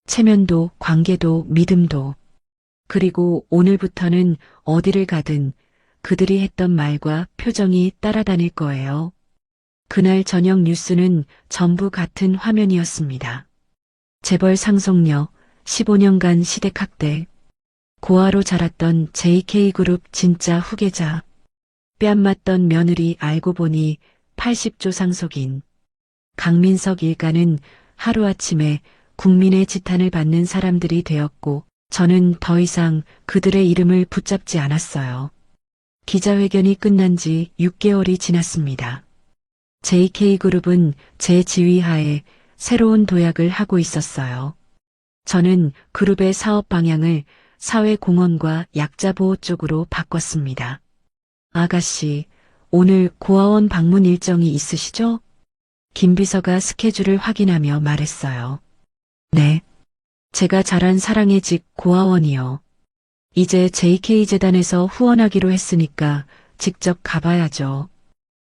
Speaker 2: 체면도, 관계도, 믿음도. 그리고 오늘부터는 어디를 가든 그들이 했던 말과 표정이 따라다닐 거예요. 그날 저녁 뉴스는 전부 같은 화면이었습니다. 재벌 상속녀, 15년간 시댁학대, 고아로 자랐던 JK그룹 진짜 후계자, 뺨 맞던 며느리 알고 보니 80조 상속인 강민석 일가는 하루아침에 국민의 지탄을 받는 사람들이 되었고 저는 더 이상 그들의 이름을 붙잡지 않았어요. 기자회견이 끝난 지 6개월이 지났습니다. JK그룹은 제 지휘하에 새로운 도약을 하고 있었어요. 저는 그룹의 사업 방향을 사회공헌과 약자보호 쪽으로 바꿨습니다. 아가씨, 오늘 고아원 방문 일정이 있으시죠? 김 비서가 스케줄을 확인하며 말했어요. 네. 제가 자란 사랑의 집 고아원이요. 이제 JK재단에서 후원하기로 했으니까 직접 가봐야죠.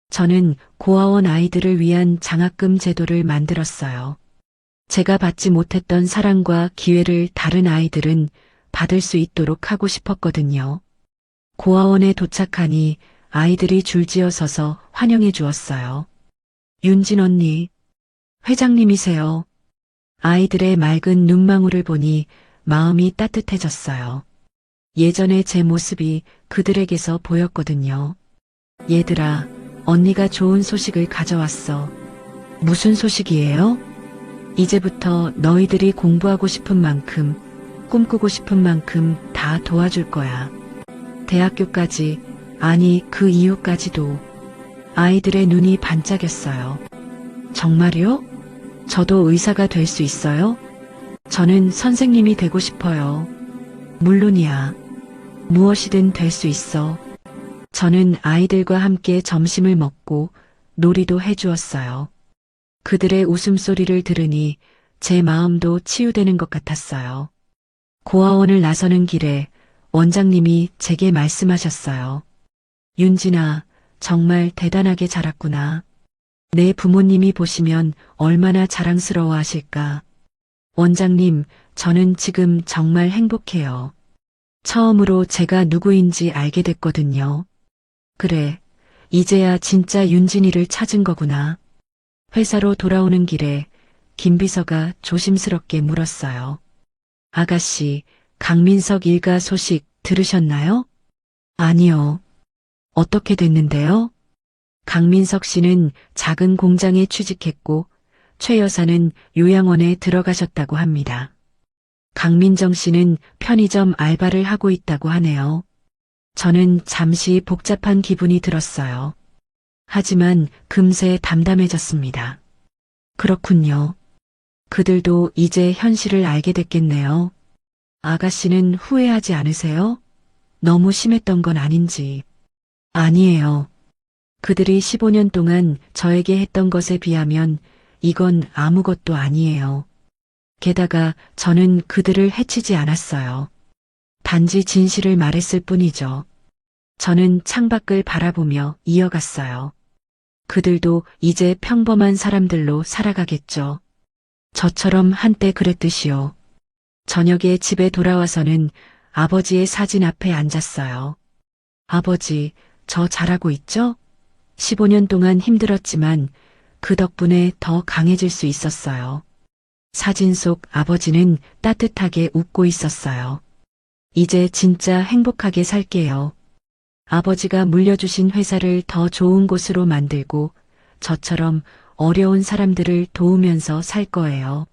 Speaker 2: 저는 고아원 아이들을 위한 장학금 제도를 만들었어요. 제가 받지 못했던 사랑과 기회를 다른 아이들은 받을 수 있도록 하고 싶었거든요. 고아원에 도착하니 아이들이 줄지어 서서 환영해 주었어요. 윤진 언니, 회장님이세요. 아이들의 맑은 눈망울을 보니 마음이 따뜻해졌어요. 예전의 제 모습이 그들에게서 보였거든요. 얘들아, 언니가 좋은 소식을 가져왔어. 무슨 소식이에요? 이제부터 너희들이 공부하고 싶은 만큼, 꿈꾸고 싶은 만큼 다 도와줄 거야. 대학교까지, 아니 그 이후까지도. 아이들의 눈이 반짝였어요. 정말요? 저도 의사가 될 수 있어요? 저는 선생님이 되고 싶어요. 물론이야. 무엇이든 될 수 있어. 저는 아이들과 함께 점심을 먹고 놀이도 해주었어요. 그들의 웃음소리를 들으니 제 마음도 치유되는 것 같았어요. 고아원을 나서는 길에 원장님이 제게 말씀하셨어요. 윤진아, 정말 대단하게 자랐구나. 내 부모님이 보시면 얼마나 자랑스러워 하실까. 원장님, 저는 지금 정말 행복해요. 처음으로 제가 누구인지 알게 됐거든요. 그래, 이제야 진짜 윤진이를 찾은 거구나. 회사로 돌아오는 길에 김 비서가 조심스럽게 물었어요. 아가씨, 강민석 일가 소식 들으셨나요? 아니요. 어떻게 됐는데요? 강민석 씨는 작은 공장에 취직했고 최 여사는 요양원에 들어가셨다고 합니다. 강민정 씨는 편의점 알바를 하고 있다고 하네요. 저는 잠시 복잡한 기분이 들었어요. 하지만 금세 담담해졌습니다. 그렇군요. 그들도 이제 현실을 알게 됐겠네요. 아가씨는 후회하지 않으세요? 너무 심했던 건 아닌지. 아니에요. 그들이 15년 동안 저에게 했던 것에 비하면 이건 아무것도 아니에요. 게다가 저는 그들을 해치지 않았어요. 단지 진실을 말했을 뿐이죠. 저는 창밖을 바라보며 이어갔어요. 그들도 이제 평범한 사람들로 살아가겠죠. 저처럼 한때 그랬듯이요. 저녁에 집에 돌아와서는 아버지의 사진 앞에 앉았어요. 아버지, 저 잘하고 있죠? 15년 동안 힘들었지만 그 덕분에 더 강해질 수 있었어요. 사진 속 아버지는 따뜻하게 웃고 있었어요. 이제 진짜 행복하게 살게요. 아버지가 물려주신 회사를 더 좋은 곳으로 만들고 저처럼 어려운 사람들을 도우면서 살 거예요.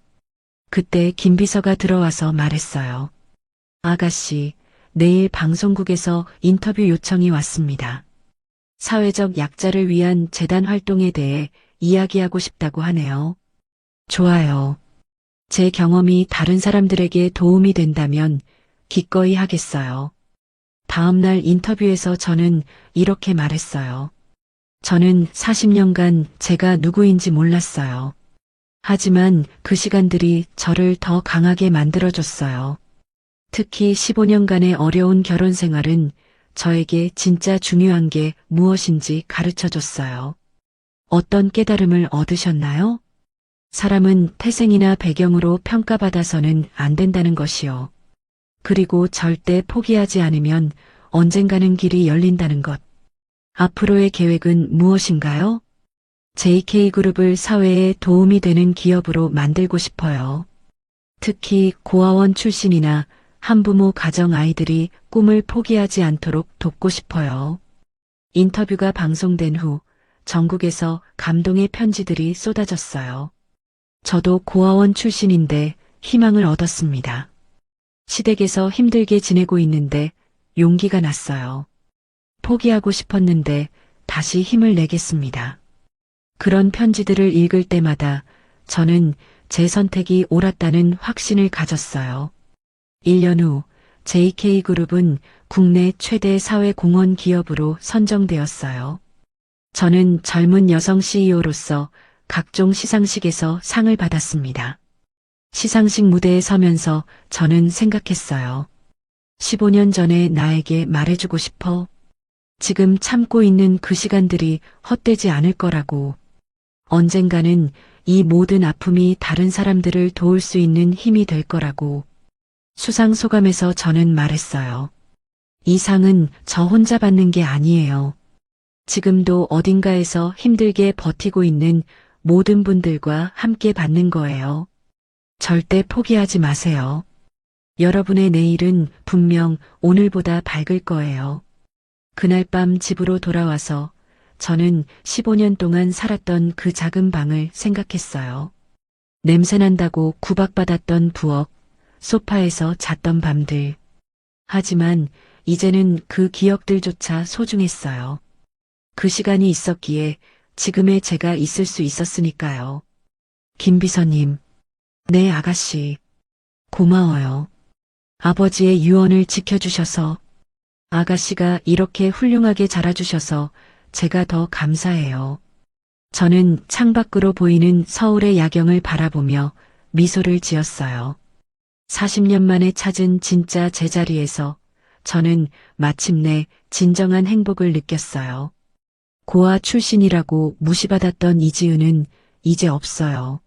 Speaker 2: 그때 김 비서가 들어와서 말했어요. 아가씨, 내일 방송국에서 인터뷰 요청이 왔습니다. 사회적 약자를 위한 재단 활동에 대해 이야기하고 싶다고 하네요. 좋아요. 제 경험이 다른 사람들에게 도움이 된다면 기꺼이 하겠어요. 다음 날 인터뷰에서 저는 이렇게 말했어요. 저는 40년간 제가 누구인지 몰랐어요. 하지만 그 시간들이 저를 더 강하게 만들어줬어요. 특히 15년간의 어려운 결혼 생활은 저에게 진짜 중요한 게 무엇인지 가르쳐줬어요. 어떤 깨달음을 얻으셨나요? 사람은 태생이나 배경으로 평가받아서는 안 된다는 것이요. 그리고 절대 포기하지 않으면 언젠가는 길이 열린다는 것. 앞으로의 계획은 무엇인가요? JK그룹을 사회에 도움이 되는 기업으로 만들고 싶어요. 특히 고아원 출신이나 한부모 가정 아이들이 꿈을 포기하지 않도록 돕고 싶어요. 인터뷰가 방송된 후 전국에서 감동의 편지들이 쏟아졌어요. 저도 고아원 출신인데 희망을 얻었습니다. 시댁에서 힘들게 지내고 있는데 용기가 났어요. 포기하고 싶었는데 다시 힘을 내겠습니다. 그런 편지들을 읽을 때마다 저는 제 선택이 옳았다는 확신을 가졌어요. 1년 후 JK그룹은 국내 최대 사회공헌 기업으로 선정되었어요. 저는 젊은 여성 CEO로서 각종 시상식에서 상을 받았습니다. 시상식 무대에 서면서 저는 생각했어요. 15년 전에 나에게 말해주고 싶어. 지금 참고 있는 그 시간들이 헛되지 않을 거라고. 언젠가는 이 모든 아픔이 다른 사람들을 도울 수 있는 힘이 될 거라고. 수상 소감에서 저는 말했어요. 이 상은 저 혼자 받는 게 아니에요. 지금도 어딘가에서 힘들게 버티고 있는 모든 분들과 함께 받는 거예요. 절대 포기하지 마세요. 여러분의 내일은 분명 오늘보다 밝을 거예요. 그날 밤 집으로 돌아와서 저는 15년 동안 살았던 그 작은 방을 생각했어요. 냄새난다고 구박받았던 부엌, 소파에서 잤던 밤들. 하지만 이제는 그 기억들조차 소중했어요. 그 시간이 있었기에 지금의 제가 있을 수 있었으니까요. 김 비서님, 네 아가씨, 고마워요. 아버지의 유언을 지켜주셔서, 아가씨가 이렇게 훌륭하게 자라주셔서 제가 더 감사해요. 저는 창밖으로 보이는 서울의 야경을 바라보며 미소를 지었어요. 40년 만에 찾은 진짜 제자리에서 저는 마침내 진정한 행복을 느꼈어요. 고아 출신이라고 무시받았던 이지은은 이제 없어요.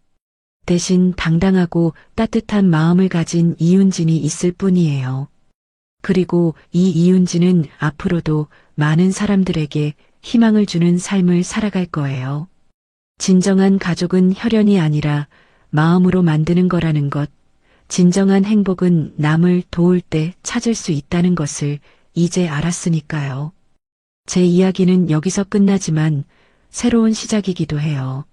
Speaker 2: 대신 당당하고 따뜻한 마음을 가진 이윤진이 있을 뿐이에요. 그리고 이 이윤진은 앞으로도 많은 사람들에게 희망을 주는 삶을 살아갈 거예요. 진정한 가족은 혈연이 아니라 마음으로 만드는 거라는 것, 진정한 행복은 남을 도울 때 찾을 수 있다는 것을 이제 알았으니까요. 제 이야기는 여기서 끝나지만 새로운 시작이기도 해요.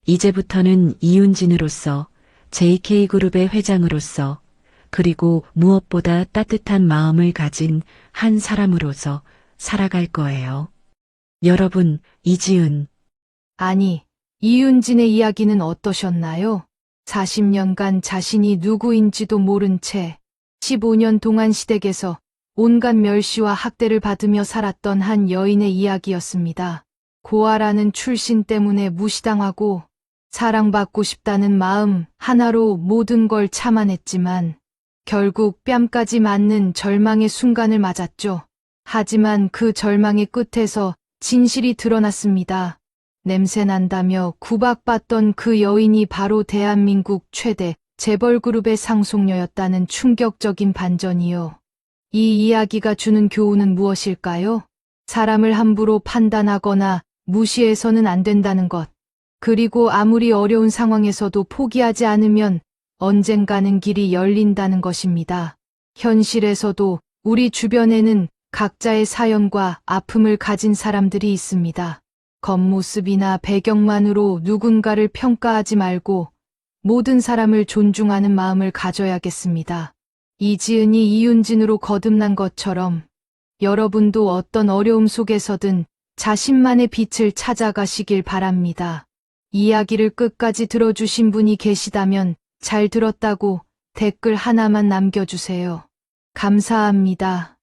Speaker 2: 이제부터는 이윤진으로서, JK그룹의 회장으로서, 그리고 무엇보다 따뜻한 마음을 가진 한 사람으로서 살아갈 거예요. 여러분, 이지은.
Speaker 4: 아니, 이윤진의 이야기는 어떠셨나요? 40년간 자신이 누구인지도 모른 채 15년 동안 시댁에서 온갖 멸시와 학대를 받으며 살았던 한 여인의 이야기였습니다. 고아라는 출신 때문에 무시당하고 사랑받고 싶다는 마음 하나로 모든 걸 참아냈지만 결국 뺨까지 맞는 절망의 순간을 맞았죠. 하지만 그 절망의 끝에서 진실이 드러났습니다. 냄새난다며 구박받던 그 여인이 바로 대한민국 최대 재벌그룹의 상속녀였다는 충격적인 반전이요. 이 이야기가 주는 교훈은 무엇일까요? 사람을 함부로 판단하거나 무시해서는 안 된다는 것. 그리고 아무리 어려운 상황에서도 포기하지 않으면 언젠가는 길이 열린다는 것입니다. 현실에서도 우리 주변에는 각자의 사연과 아픔을 가진 사람들이 있습니다. 겉모습이나 배경만으로 누군가를 평가하지 말고 모든 사람을 존중하는 마음을 가져야겠습니다. 이지은이 이윤진으로 거듭난 것처럼 여러분도 어떤 어려움 속에서든 자신만의 빛을 찾아가시길 바랍니다. 이야기를 끝까지 들어주신 분이 계시다면 잘 들었다고 댓글 하나만 남겨주세요. 감사합니다.